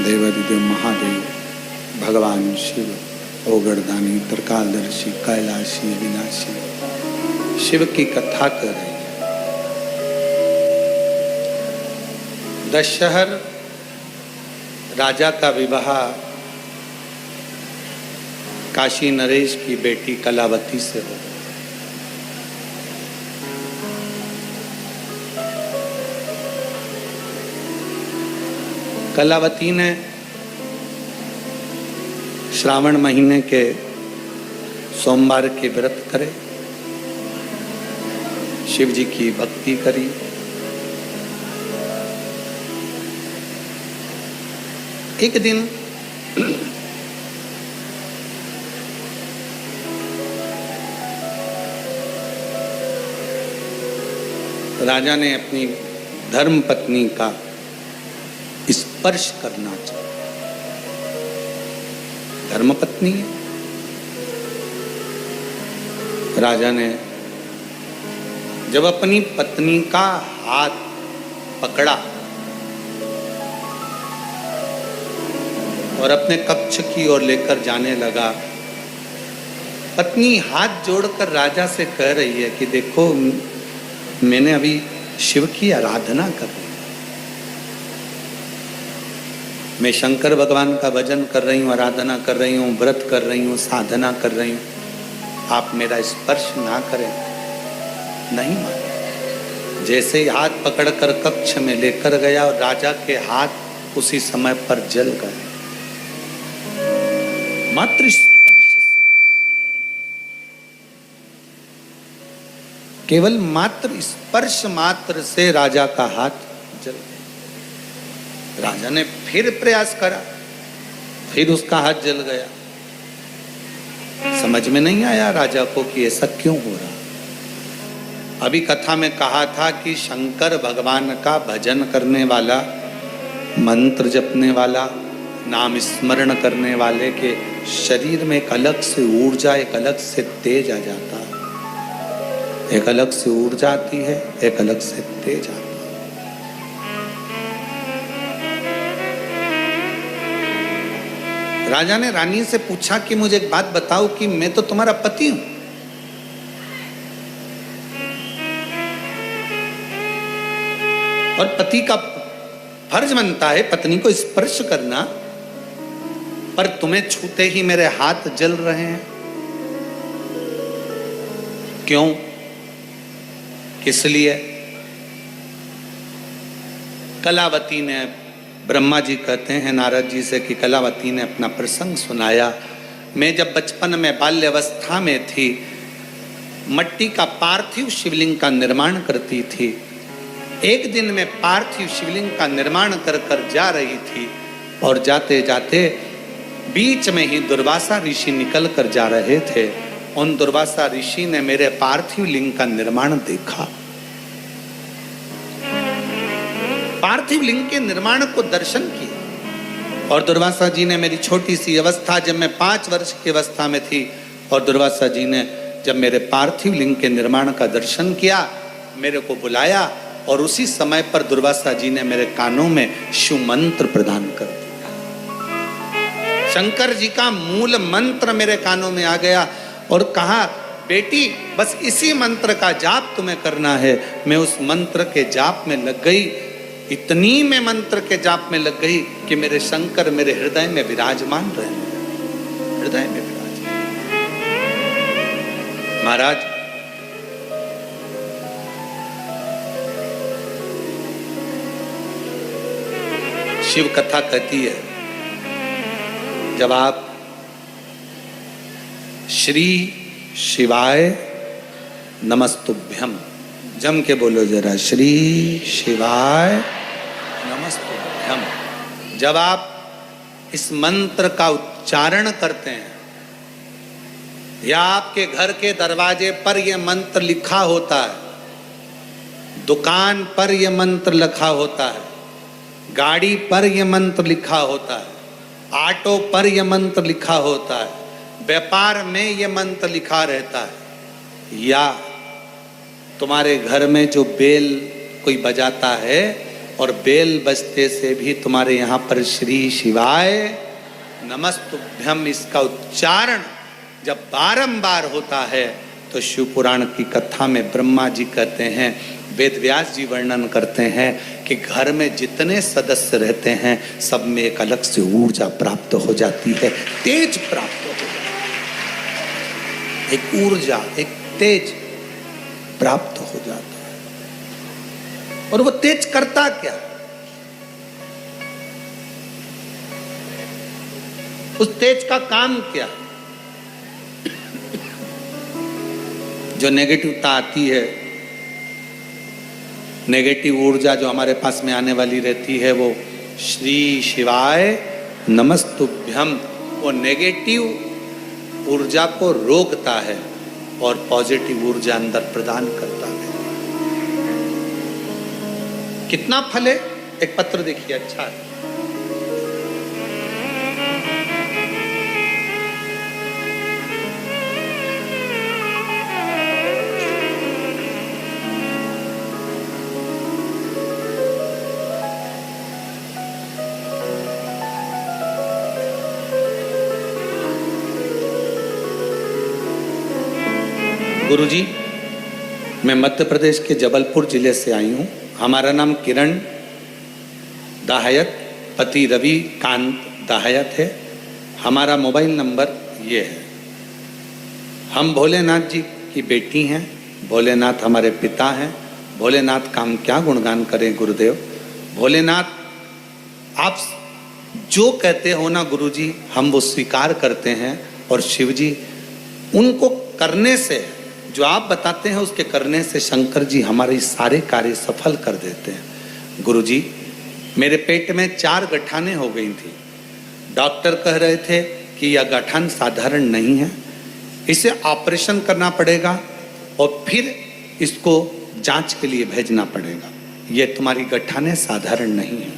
देवाधिदेव महादेव, भगवान शिव, ओगरदानी, त्रिकालदर्शी, कैलाशी, विनाशी, शिव की कथा कर रही है। 10 शहर राजा का विवाह काशी नरेश की बेटी कलावती से हो। कलावती ने श्रावण महीने के सोमवार के व्रत करे, शिव जी की भक्ति करी। एक दिन राजा ने अपनी धर्म पत्नी का स्पर्श करना चाहा। धर्म पत्नी है। राजा ने जब अपनी पत्नी का हाथ पकड़ा और अपने कक्ष की ओर लेकर जाने लगा, पत्नी हाथ जोड़कर राजा से कह रही है कि देखो, मैंने अभी शिव की आराधना कर रही हूं, मैं शंकर भगवान का भजन कर रही हूं, आराधना कर रही हूं, व्रत कर रही हूं, साधना कर रही हूं, आप मेरा स्पर्श ना करें। नहीं माने। जैसे ही हाथ पकड़कर कक्ष में लेकर गया और राजा के हाथ उसी समय पर जल गए। मात्र स्पर्श से, केवल मात्र स्पर्श मात्र से राजा का हाथ जल गया। राजा ने फिर प्रयास करा, फिर उसका हाथ जल गया। समझ में नहीं आया राजा को कि ऐसा क्यों हो रहा। अभी कथा में कहा था कि शंकर भगवान का भजन करने वाला, मंत्र जपने वाला, नाम स्मरण करने वाले के शरीर में एक अलग से ऊर्जा, एक अलग से तेज आ जाता है। एक अलग से ऊर्जा आती है, एक अलग से तेज आता है। राजा ने रानी से पूछा कि मुझे एक बात बताओ कि मैं तो तुम्हारा पति हूं, और पति का फर्ज बनता है पत्नी को स्पर्श करना, पर तुम्हें छूते ही मेरे हाथ जल रहे हैं, क्यों, किस लिए? कलावती ने, ब्रह्मा जी कहते हैं नारद जी से कि कलावती ने अपना प्रसंग सुनाया। मैं जब बचपन में बाल्यावस्था में थी, मट्टी का पार्थिव शिवलिंग का निर्माण करती थी। एक दिन मैं पार्थिव शिवलिंग का निर्माण कर कर जा रही थी और जाते जाते बीच में ही दुर्वासा ऋषि निकल कर जा रहे थे। उन दुर्वासा ऋषि ने मेरे पार्थिव लिंग का निर्माण देखा। पार्थिव लिंग के निर्माण को दर्शन किया। और दुर्वासा जी ने मेरी छोटी सी अवस्था, जब मैं 5 वर्ष की अवस्था में थी, और दुर्वासा जी ने जब मेरे पार्थिव लिंग के निर्माण का दर्शन किया, मेरे को बुलाया, और उसी समय पर दुर्वासा जी ने मेरे कानों में शिव मंत्र प्रदान कर दिया। शंकर जी का मूल मंत्र मेरे कानों में आ गया और कहा, बेटी बस इसी मंत्र का जाप तुम्हें करना है। मैं उस मंत्र के जाप में लग गई। इतनी मैं मंत्र के जाप में लग गई कि मेरे शंकर मेरे हृदय में विराजमान रहे। हृदय में विराजमान। महाराज, शिव कथा कहती है, जब आप श्री शिवाय नमस्तुभ्यम, जम के बोलो जरा, श्री शिवाय नमस्तुभ्यम, जब आप इस मंत्र का उच्चारण करते हैं, या आपके घर के दरवाजे पर यह मंत्र लिखा होता है, दुकान पर यह मंत्र लिखा होता है, गाड़ी पर यह मंत्र लिखा होता है, ऑटो पर यह मंत्र लिखा होता है, व्यापार में यह मंत्र लिखा रहता है, या तुम्हारे घर में जो बेल कोई बजाता है और बेल बजते से भी तुम्हारे यहाँ पर श्री शिवाय नमस्तुभ्यम इसका उच्चारण जब बारंबार होता है, तो शिव पुराण की कथा में ब्रह्मा जी कहते हैं वेद व्यास जी वर्णन करते हैं कि घर में जितने सदस्य रहते हैं सब में एक अलग से ऊर्जा प्राप्त हो जाती है, तेज प्राप्त हो जाती है, एक ऊर्जा, एक तेज प्राप्त हो जाता है। और वो तेज करता क्या? उस तेज का काम क्या? जो नेगेटिवता आती है, नेगेटिव ऊर्जा जो हमारे पास में आने वाली रहती है, वो श्री शिवाय नमस्तुभ्यम, वो नेगेटिव ऊर्जा को रोकता है और पॉजिटिव ऊर्जा अंदर प्रदान करता है। कितना फल है? एक पत्र देखिए, अच्छा है। गुरुजी, मैं मध्य प्रदेश के जबलपुर जिले से आई हूँ। हमारा नाम किरण दाहयत, पति रवि कांत दाहयत है। हमारा मोबाइल नंबर ये है। हम भोलेनाथ जी की बेटी हैं, भोलेनाथ हमारे पिता हैं। भोलेनाथ का हम क्या गुणगान करें गुरुदेव? भोलेनाथ आप जो कहते हो ना गुरुजी, हम वो स्वीकार करते हैं। और शिव जी, उनको करने से, जो आप बताते हैं उसके करने से शंकर जी हमारे सारे कार्य सफल कर देते हैं। गुरुजी, मेरे पेट में 4 गठानें हो गई थी। डॉक्टर कह रहे थे कि यह गठान साधारण नहीं है, इसे ऑपरेशन करना पड़ेगा और फिर इसको जांच के लिए भेजना पड़ेगा। ये तुम्हारी गठानें साधारण नहीं है।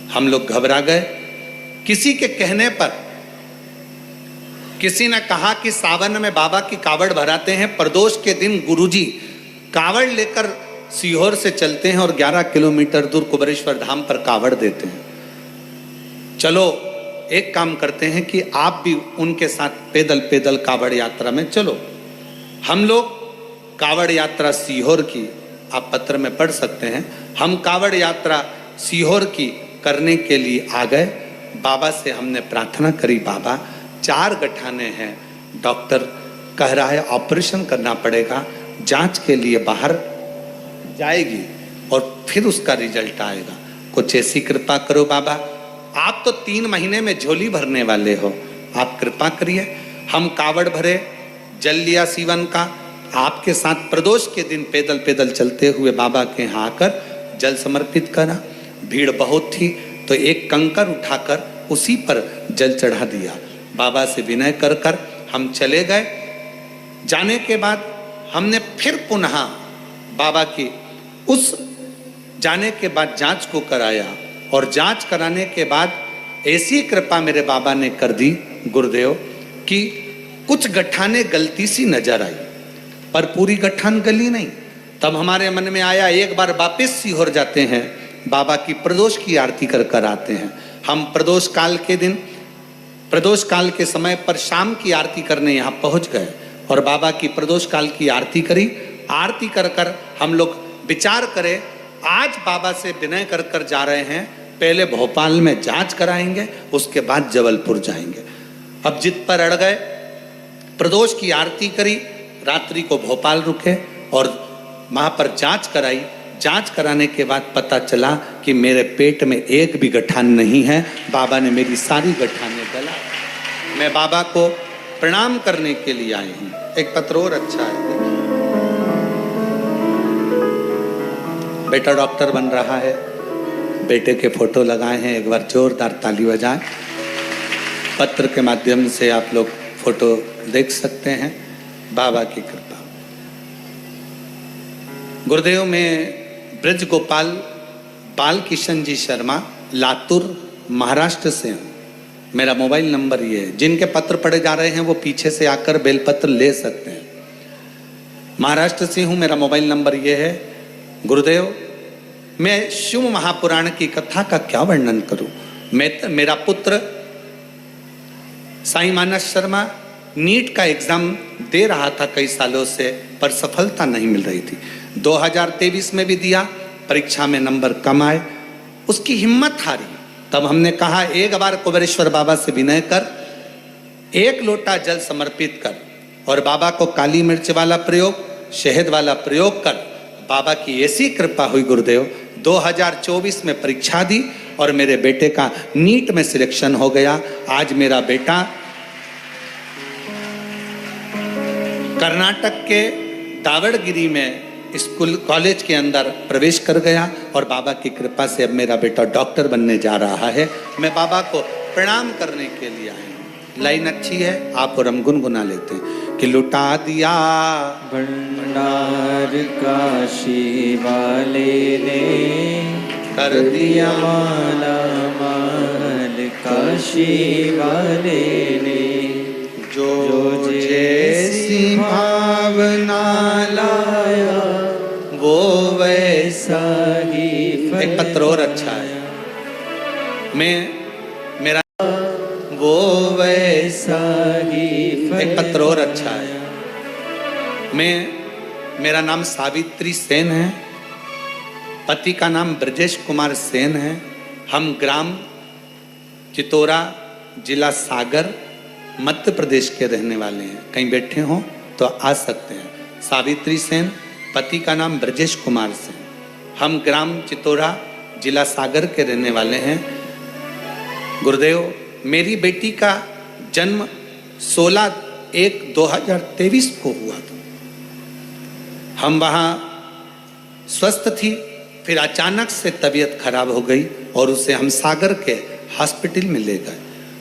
हम लोग घबरा गए। किसी के कहने पर किसी ने कहा कि सावन में बाबा की कावड़ भराते हैं। प्रदोष के दिन गुरुजी कावड़ लेकर सीहोर से चलते हैं और 11 किलोमीटर दूर कुबेरेश्वर धाम पर कावड़ देते हैं। चलो एक काम करते हैं कि आप भी उनके साथ पैदल पैदल कावड़ यात्रा में चलो। हम लोग कावड़ यात्रा सीहोर की, आप पत्र में पढ़ सकते हैं, हम कावड़ यात्रा सीहोर की करने के लिए आ गए। बाबा से हमने प्रार्थना करी, बाबा 4 गठाने हैं, डॉक्टर कह रहा है ऑपरेशन करना पड़ेगा, जांच के लिए बाहर जाएगी और फिर उसका रिजल्ट आएगा। कुछ ऐसी कृपा करो बाबा, आप तो 3 महीने में झोली भरने वाले हो, आप कृपा करिए। हम कावड़ भरे, जल लिया सीवन का, आपके साथ प्रदोष के दिन पैदल पैदल चलते हुए बाबा के यहाँ आकर जल समर्पित करा। भीड़ बहुत थी तो एक कंकर उठाकर उसी पर जल चढ़ा दिया। बाबा से विनय कर कर हम चले गए। जाने के बाद हमने फिर पुनः बाबा की उस जाने के बाद जांच को कराया और जांच कराने के बाद ऐसी कृपा मेरे बाबा ने कर दी गुरुदेव कि कुछ गठाने गलती सी नजर आई, पर पूरी गठान गली नहीं। तब हमारे मन में आया एक बार वापिस सीहोर जाते हैं, बाबा की प्रदोष की आरती कर कर आते हैं। हम प्रदोष काल के दिन, प्रदोष काल के समय पर शाम की आरती करने यहाँ पहुँच गए और बाबा की प्रदोष काल की आरती करी। आरती कर कर हम लोग विचार करें, आज बाबा से विनय कर कर जा रहे हैं, पहले भोपाल में जांच कराएंगे, उसके बाद जबलपुर जाएंगे। अब जिद पर अड़ गए, प्रदोष की आरती करी, रात्रि को भोपाल रुके और वहाँ पर जांच कराई। जांच कराने के बाद पता चला कि मेरे पेट में एक भी गठान नहीं है। बाबा ने मेरी सारी गठानें गला। मैं बाबा को प्रणाम करने के लिए आई हूँ। एक पत्र और अच्छा है, बेटा डॉक्टर बन रहा है, बेटे के फोटो लगाए हैं, एक बार जोरदार ताली बजाएं। पत्र के माध्यम से आप लोग फोटो देख सकते हैं। बाबा की कृपा। गुरुदेव में ब्रज गोपाल बाल किशन जी शर्मा, लातूर महाराष्ट्र से हूँ। मेरा मोबाइल नंबर ये है। जिनके पत्र पढ़े जा रहे हैं वो पीछे से आकर बेलपत्र ले सकते हैं। महाराष्ट्र से हूँ, मेरा मोबाइल नंबर ये है। गुरुदेव, मैं शिव महापुराण की कथा का क्या वर्णन करूं। मेरा पुत्र साईं मानस शर्मा नीट का एग्जाम दे रहा था कई सालों से, पर सफलता नहीं मिल रही थी। 2023 में भी दिया, परीक्षा में नंबर कम आए, उसकी हिम्मत हारी। तब हमने कहा एक बार कुबेरेश्वर बाबा से विनय कर, 1 लोटा जल समर्पित कर और बाबा को काली मिर्च वाला प्रयोग, शहद वाला प्रयोग कर। बाबा की ऐसी कृपा हुई गुरुदेव, 2024 में परीक्षा दी और मेरे बेटे का नीट में सिलेक्शन हो गया। आज मेरा बेटा कर्नाटक के दावड़गिरी में स्कूल कॉलेज के अंदर प्रवेश कर गया और बाबा की कृपा से अब मेरा बेटा डॉक्टर बनने जा रहा है। मैं बाबा को प्रणाम करने के लिए आया हूँ। लाइन अच्छी है, आप और हम गुनगुना लेते हैं कि लुटा दिया भंडार काशी वाले ने, कर दिया माला माल काशी वाले ने। जो जैसी भावना लाया वो वैसा ही फल एक पत्र और अच्छा है। मेरा वो वैसा ही फल एक पत्र और अच्छा है। मेरा नाम सावित्री सेन है, पति का नाम ब्रजेश कुमार सेन है। हम ग्राम चितौरा, जिला सागर, मध्य प्रदेश के रहने वाले हैं। कहीं बैठे हों तो आ सकते हैं। सावित्री सेन, पति का नाम ब्रजेश कुमार सेन। हम ग्राम चितौरा, जिला सागर के रहने वाले हैं। गुरुदेव, मेरी बेटी का जन्म 16/1/2023 को हुआ था। हम वहाँ स्वस्थ थी, फिर अचानक से तबीयत खराब हो गई और उसे हम सागर के हॉस्पिटल में ले गए।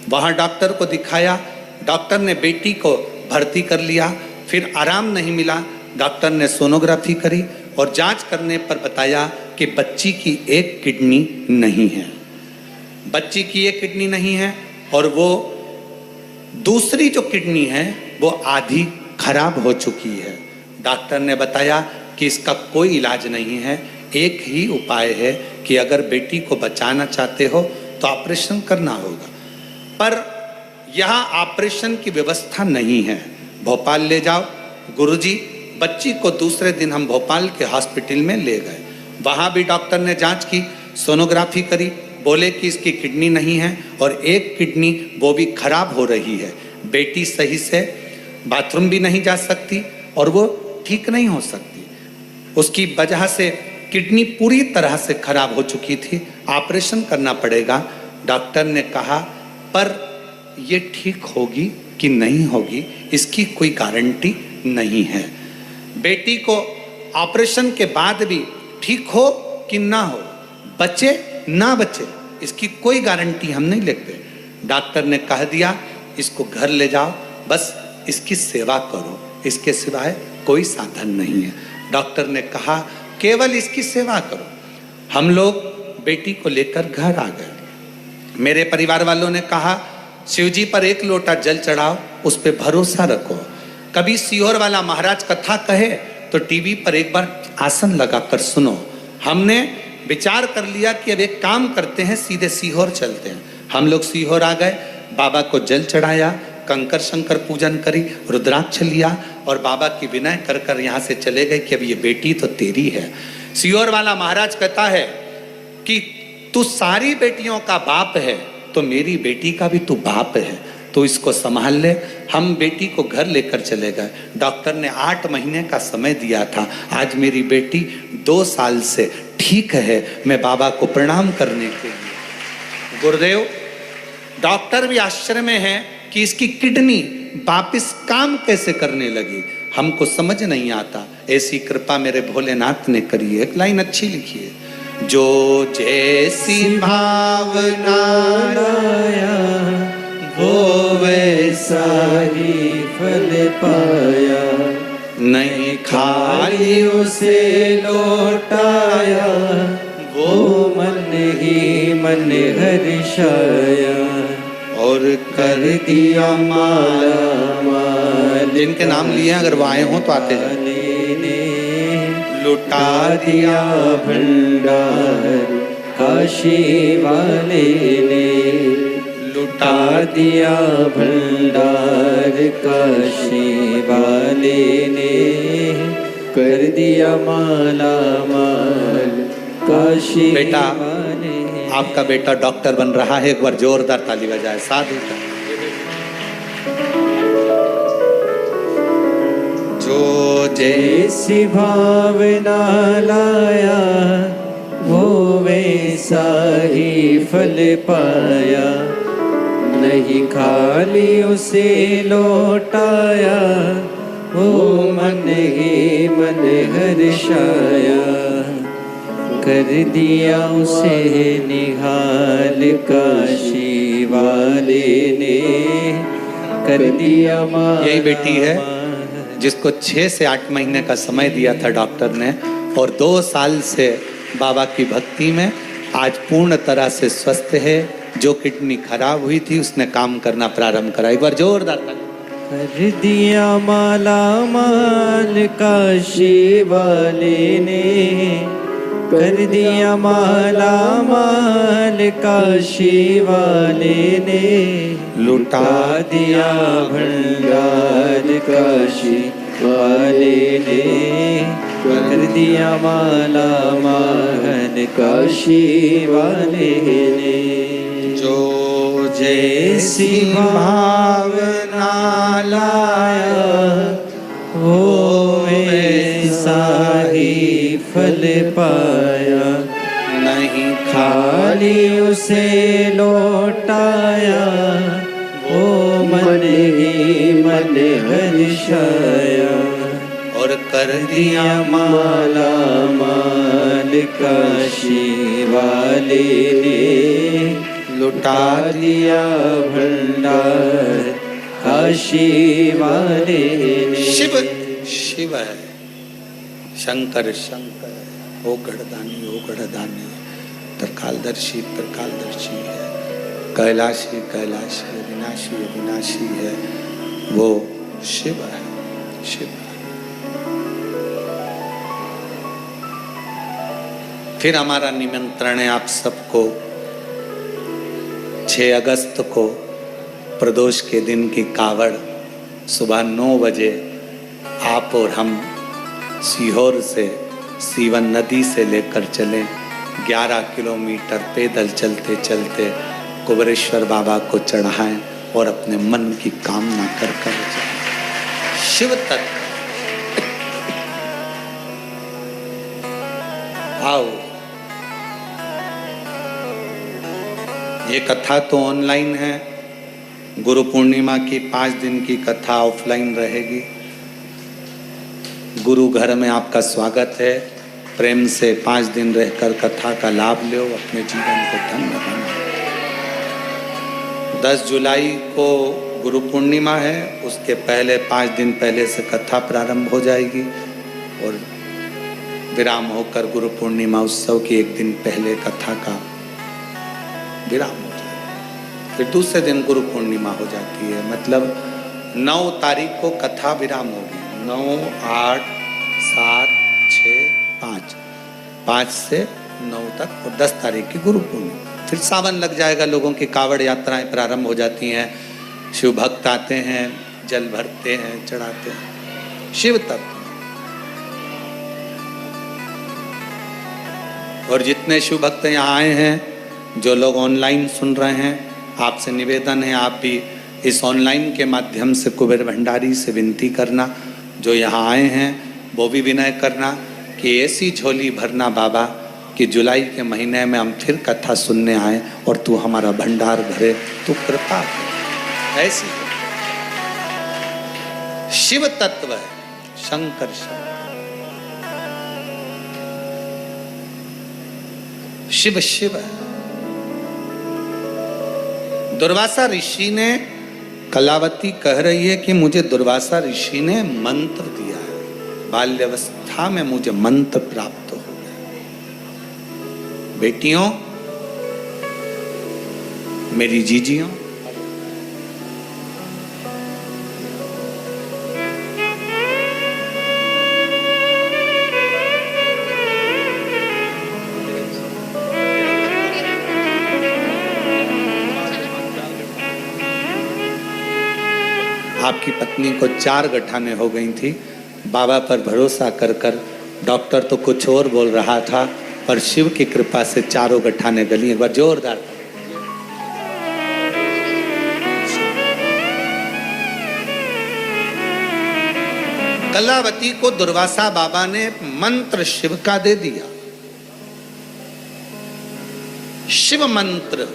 वहाँ डॉक्टर को दिखाया, डॉक्टर ने बेटी को भर्ती कर लिया। फिर आराम नहीं मिला, डॉक्टर ने सोनोग्राफी करी और जांच करने पर बताया कि बच्ची की एक किडनी नहीं है। बच्ची की एक किडनी नहीं है और वो दूसरी जो किडनी है वो आधी खराब हो चुकी है। डॉक्टर ने बताया कि इसका कोई इलाज नहीं है, एक ही उपाय है कि अगर बेटी को बचाना चाहते हो तो ऑपरेशन करना होगा। पर यहाँ ऑपरेशन की व्यवस्था नहीं है, भोपाल ले जाओ। गुरुजी, बच्ची को दूसरे दिन हम भोपाल के हॉस्पिटल में ले गए। वहाँ भी डॉक्टर ने जांच की, सोनोग्राफी करी, बोले कि इसकी किडनी नहीं है और एक किडनी वो भी खराब हो रही है। बेटी सही से बाथरूम भी नहीं जा सकती और वो ठीक नहीं हो सकती। उसकी वजह से किडनी पूरी तरह से खराब हो चुकी थी, ऑपरेशन करना पड़ेगा। डॉक्टर ने कहा पर ये ठीक होगी कि नहीं होगी इसकी कोई गारंटी नहीं है। बेटी को ऑपरेशन के बाद भी ठीक हो कि ना हो, बचे ना बचे, इसकी कोई गारंटी हम नहीं लेते। डॉक्टर ने कह दिया इसको घर ले जाओ, बस इसकी सेवा करो, इसके सिवाय कोई साधन नहीं है। डॉक्टर ने कहा केवल इसकी सेवा करो। हम लोग बेटी को लेकर घर आ गए। मेरे परिवार वालों ने कहा शिव जी पर 1 लोटा जल चढ़ाओ, उस पर भरोसा रखो। कभी सीहोर वाला महाराज कथा कहे तो टीवी पर एक बार आसन लगाकर सुनो। हमने विचार कर लिया कि अब एक काम करते हैं, सीधे सीहोर चलते हैं। हम लोग सीहोर आ गए, बाबा को जल चढ़ाया, कंकर शंकर पूजन करी, रुद्राक्ष लिया और बाबा की विनय कर कर यहाँ से चले गए कि अब ये बेटी तो तेरी है। सीहोर वाला महाराज कहता है कि तू सारी बेटियों का बाप है तो मेरी बेटी का भी तू बाप है, तो इसको संभाल ले। हम बेटी को घर लेकर चले गए। डॉक्टर ने 8 महीने का समय दिया था। आज मेरी बेटी 2 साल से ठीक है। मैं बाबा को प्रणाम करने के लिए। गुरुदेव, डॉक्टर भी आश्चर्य में है कि इसकी किडनी वापिस काम कैसे करने लगी, हमको समझ नहीं आता। ऐसी कृपा मेरे भोलेनाथ ने करी है। एक लाइन अच्छी लिखी है, जो जैसी भावना लाया वो वैसा ही फल पाया, नहीं खाली उसे लौटाया, वो मन ही मन हर्षाया और कर दिया माला माल। जिनके नाम लिए अगर वो आए हों तो आते जाए। लुटा दिया भंडार काशी वाले ने, लुटा दिया भंडार काशी वाले ने, कर दिया माला माल काशी बेटा, वाले ने। आपका बेटा डॉक्टर बन रहा है, एक बार जोरदार ताली बजाए। साधु का जो जैसी भावना लाया वो वैसा ही फल पाया, नहीं खाली उसे लौटाया, वो मन ही मन हर्षाया, कर दिया उसे निहाल काशी वाले ने, कर दिया माला। यही बेटी है जिसको 6 से 8 महीने का समय दिया था डॉक्टर ने, और 2 साल से बाबा की भक्ति में आज पूर्ण तरह से स्वस्थ है। जो किडनी खराब हुई थी उसने काम करना प्रारंभ करा। एक बार जोरदार ताली। कर दिया माला माल काशी वाले ने, कर दिया माला माल काशी वाले ने, लुटा दिया भंडार काशी वाले ने, कर दिया माला माल काशी वाले ने। जो जैसी भावना लाया वो वैसा ही फल पाया, नहीं खाली उसे लौटाया, वो मन ही मन हर्षाया, और कर दिया माला माल काशी वाले ने, लुटा दिया भंडार काशी वाले ने। शिव शिव है, शंकर शंकर है, ओ गढ़दानी त्रिकालदर्शी त्रिकालदर्शी है, कैलाशी कैलाशी, अविनाशी अविनाशी है, वो शिव है शिव है। फिर हमारा निमंत्रण है आप सबको 6 अगस्त को प्रदोष के दिन की कावड़ सुबह 9 बजे आप और हम सीहोर से सीवन नदी से लेकर चलें। 11 किलोमीटर पैदल चलते चलते कुबेरेश्वर बाबा को चढ़ाएं और अपने मन की कामना कर कर जाएं। शिव तत्व आओ। ये कथा तो ऑनलाइन है, गुरु पूर्णिमा की 5 दिन की कथा ऑफलाइन रहेगी। गुरु घर में आपका स्वागत है। प्रेम से 5 दिन रहकर कथा का लाभ लो, अपने जीवन को धन्य बनाओ। 10 जुलाई को गुरु पूर्णिमा है, उसके पहले 5 दिन पहले से कथा प्रारंभ हो जाएगी और विराम होकर गुरु पूर्णिमा उत्सव की 1 दिन पहले कथा का विराम हो जाएगा। फिर दूसरे दिन गुरु पूर्णिमा हो जाती है, मतलब 9 तारीख को कथा विराम होगी। 9, 8, 7, 6, 5 से 9 तक, और 10 तारीख की गुरु पूर्णिमा। फिर सावन लग जाएगा, लोगों की कावड़ यात्राएं प्रारंभ हो जाती हैं। शिव भक्त आते हैं, जल भरते हैं, चढ़ाते हैं। शिव तत्व। और जितने शिव भक्त यहाँ आए हैं, जो लोग ऑनलाइन सुन रहे हैं, आपसे निवेदन है आप भी इस ऑनलाइन के माध्यम से कुबेर भंडारी से विनती करना, जो यहाँ आए हैं वो भी विनय करना कि ऐसी झोली भरना बाबा कि जुलाई के महीने में हम फिर कथा सुनने आए और तू हमारा भंडार भरे, तू कृपा कर। ऐसी शिव तत्व है, शंकर शिव शिव है। दुर्वासा ऋषि ने, कलावती कह रही है कि मुझे दुर्वासा ऋषि ने मंत्र दिया है, बाल्यावस्था में मुझे मंत्र प्राप्त हो गया। बेटियों, मेरी जीजियों, आपकी पत्नी को 4 गठाने हो गई थी, बाबा पर भरोसा कर कर डॉक्टर तो कुछ और बोल रहा था, पर शिव की कृपा से चारों गठाने गली। एक बार जोरदार। कलावती को दुर्वासा बाबा ने मंत्र शिव का दे दिया। शिव मंत्र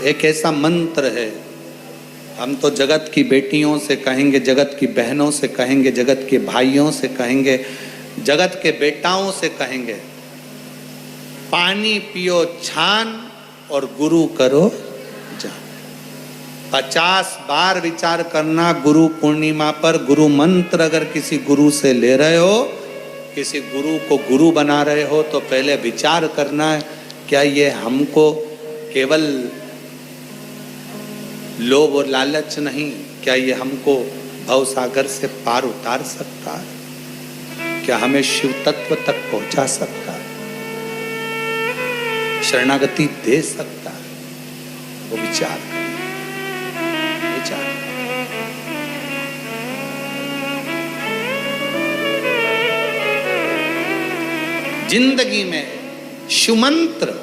एक ऐसा मंत्र है, हम तो जगत की बेटियों से कहेंगे, जगत की बहनों से कहेंगे, जगत के भाइयों से कहेंगे, जगत के बेटाओं से कहेंगे, पानी पियो छान और गुरु करो जान। 50 बार विचार करना गुरु पूर्णिमा पर। गुरु मंत्र अगर किसी गुरु से ले रहे हो, किसी गुरु को गुरु बना रहे हो, तो पहले विचार करना है, क्या ये हमको केवल लोभ और लालच नहीं, क्या ये हमको भव सागर से पार उतार सकता है, क्या हमें शिव तत्व तक पहुंचा सकता है, शरणागति दे सकता है। वो विचार जिंदगी में शिवमंत्र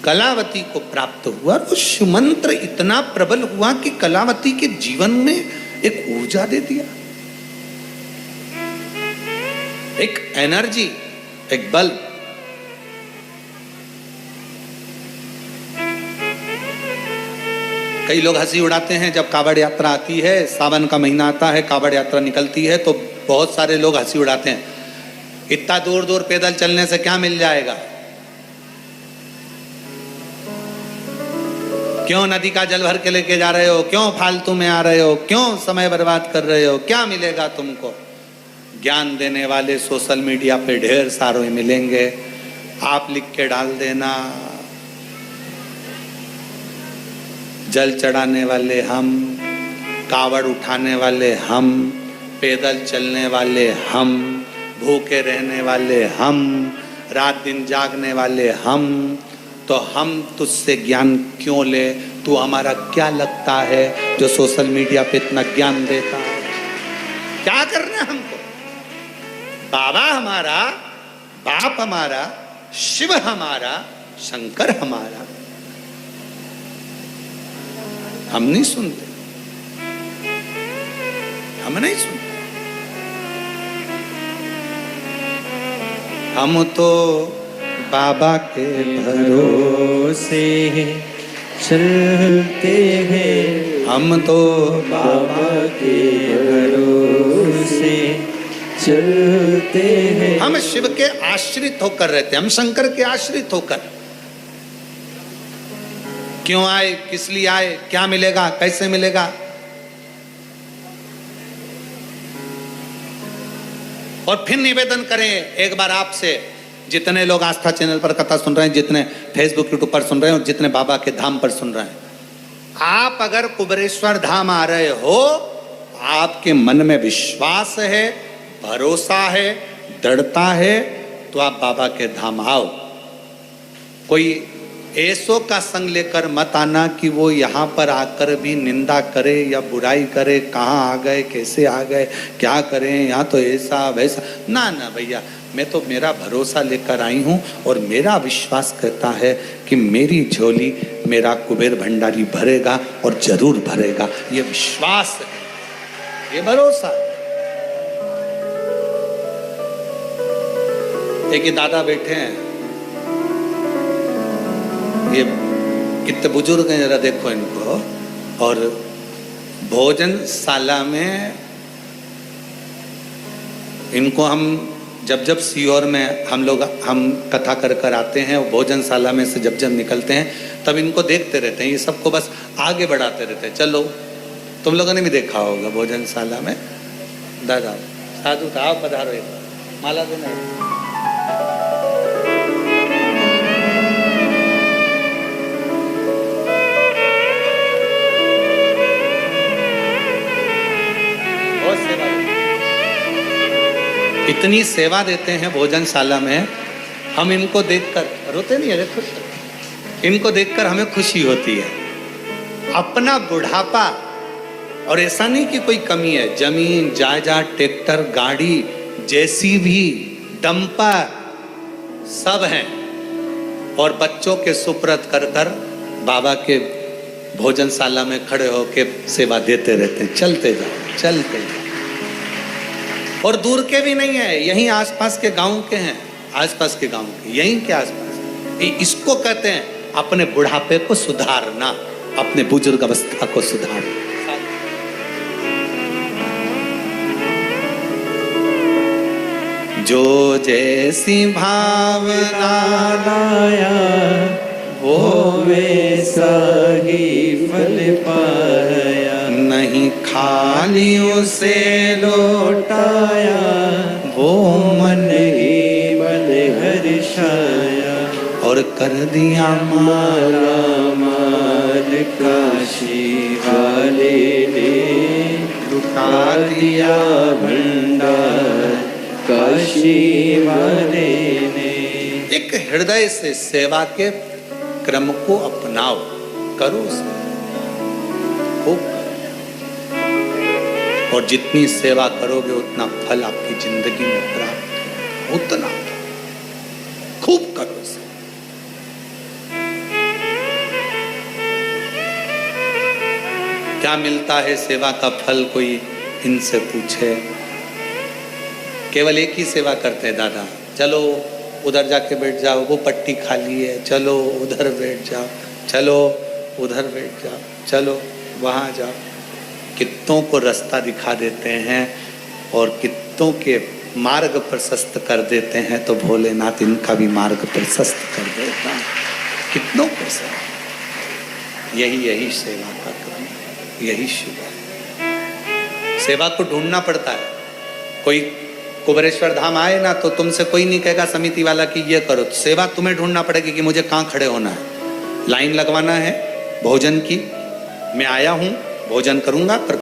कलावती को प्राप्त हुआ, और वो शिवमंत्र इतना प्रबल हुआ कि कलावती के जीवन में एक ऊर्जा दे दिया, एक एनर्जी, एक बल। कई लोग हंसी उड़ाते हैं जब कावड़ यात्रा आती है, सावन का महीना आता है, कावड़ यात्रा निकलती है, तो बहुत सारे लोग हंसी उड़ाते हैं, इतना दूर दूर पैदल चलने से क्या मिल जाएगा, क्यों नदी का जल भर के लेके जा रहे हो, क्यों फालतू में आ रहे हो, क्यों समय बर्बाद कर रहे हो, क्या मिलेगा तुमको। ज्ञान देने वाले सोशल मीडिया पे ढेर सारे मिलेंगे, आप लिख के डाल देना, जल चढ़ाने वाले हम, कावड़ उठाने वाले हम, पैदल चलने वाले हम, भूखे रहने वाले हम, रात दिन जागने वाले हम, तो हम तुझसे ज्ञान क्यों ले, तू हमारा क्या लगता है जो सोशल मीडिया पे इतना ज्ञान देता है। क्या करना है हमको, बाबा हमारा, बाप हमारा, शिव हमारा, शंकर हमारा, हम नहीं सुनते, हम नहीं सुनते। हम तो बाबा के भरोसे चलते हैं, हम तो बाबा के भरोसे चलते हैं। हम शिव के आश्रित होकर रहते हैं, हम शंकर के आश्रित होकर। क्यों आए, किस लिए आए, क्या मिलेगा, कैसे मिलेगा, और फिर निवेदन करें एक बार आपसे, जितने लोग आस्था चैनल पर कथा सुन रहे हैं, जितने फेसबुक यूट्यूब पर सुन रहे हैं, और जितने बाबा के धाम पर सुन रहे हैं, आप अगर कुबेरेश्वर धाम आ रहे हो, आपके मन में विश्वास है, भरोसा है, दृढ़ता है, तो आप बाबा के धाम आओ। कोई ऐसो का संग लेकर मत आना कि वो यहाँ पर आकर भी निंदा करे या बुराई करे, कहाँ आ गए, कैसे आ गए, क्या करें, यहाँ तो ऐसा वैसा। ना ना भैया, मैं तो मेरा भरोसा लेकर आई हूँ, और मेरा विश्वास कहता है कि मेरी झोली मेरा कुबेर भंडारी भरेगा, और जरूर भरेगा। ये विश्वास है, ये भरोसा है। एक ही दादा बैठे हैं, ये कितने बुजुर्ग हैं, जरा देखो इनको। और भोजनशाला में इनको हम जब सीहोर में हम कथा कर आते हैं, और भोजनशाला में से जब निकलते हैं, तब इनको देखते रहते हैं, ये सबको बस आगे बढ़ाते रहते हैं। चलो, तुम लोगों ने भी देखा होगा भोजनशाला में, दादा साधु था, आओ पधारो, एक बार माला देना। इतनी सेवा देते हैं भोजनशाला में, हम इनको देखकर रोते नहीं है, खुश, इनको देखकर हमें खुशी होती है। अपना बुढ़ापा और ऐसा नहीं कि कोई कमी है, जमीन जायदाद, ट्रैक्टर, गाड़ी, जेसीबी, डंपर सब हैं, और बच्चों के सुपुर्द कर कर बाबा के भोजनशाला में खड़े होकर सेवा देते रहते हैं। चलते जाओ, चलते जाओ। और दूर के भी नहीं है, यहीं आसपास के गांव के हैं, आसपास के गांव के, यहीं के आसपास। इसको कहते हैं अपने बुढ़ापे को सुधारना, अपने बुजुर्ग अवस्था को सुधारना। जो जैसी भावना लाया वो वैसा ही फल पाया, नहीं खाली उसे लौटाया वो मन ही मन हर्षाया, और कर दिया माला माल काशी वाले ने, लुटा दिया भंडार काशी वाले ने। एक हृदय से सेवा के क्रम को अपनाओ, करो उसे खूब करो। और जितनी सेवा करोगे उतना फल आपकी जिंदगी में प्राप्त होगा, उतना खूब करो उसे। क्या मिलता है सेवा का फल, कोई इनसे पूछे। केवल एक ही सेवा करते हैं दादा, चलो उधर जाके बैठ जाओ, वो पट्टी खाली है, चलो उधर बैठ जाओ, चलो उधर बैठ जाओ, चलो वहाँ जाओ। कितनों को रास्ता दिखा देते हैं और कितनों के मार्ग प्रशस्त कर देते हैं, तो भोलेनाथ इनका भी मार्ग प्रशस्त कर देता है। कितनों को सेवा, यही सेवा का क्रम, यही शिव है। सेवा को ढूंढना पड़ता है। कोई कुबेरेश्वर धाम आए ना तो तुमसे कोई नहीं कहेगा समिति वाला कि ये करो, तो सेवा तुम्हें ढूंढना पड़ेगी कि मुझे कहाँ खड़े होना है, लाइन लगवाना है भोजन की, मैं आया हूँ भोजन करूँगा पर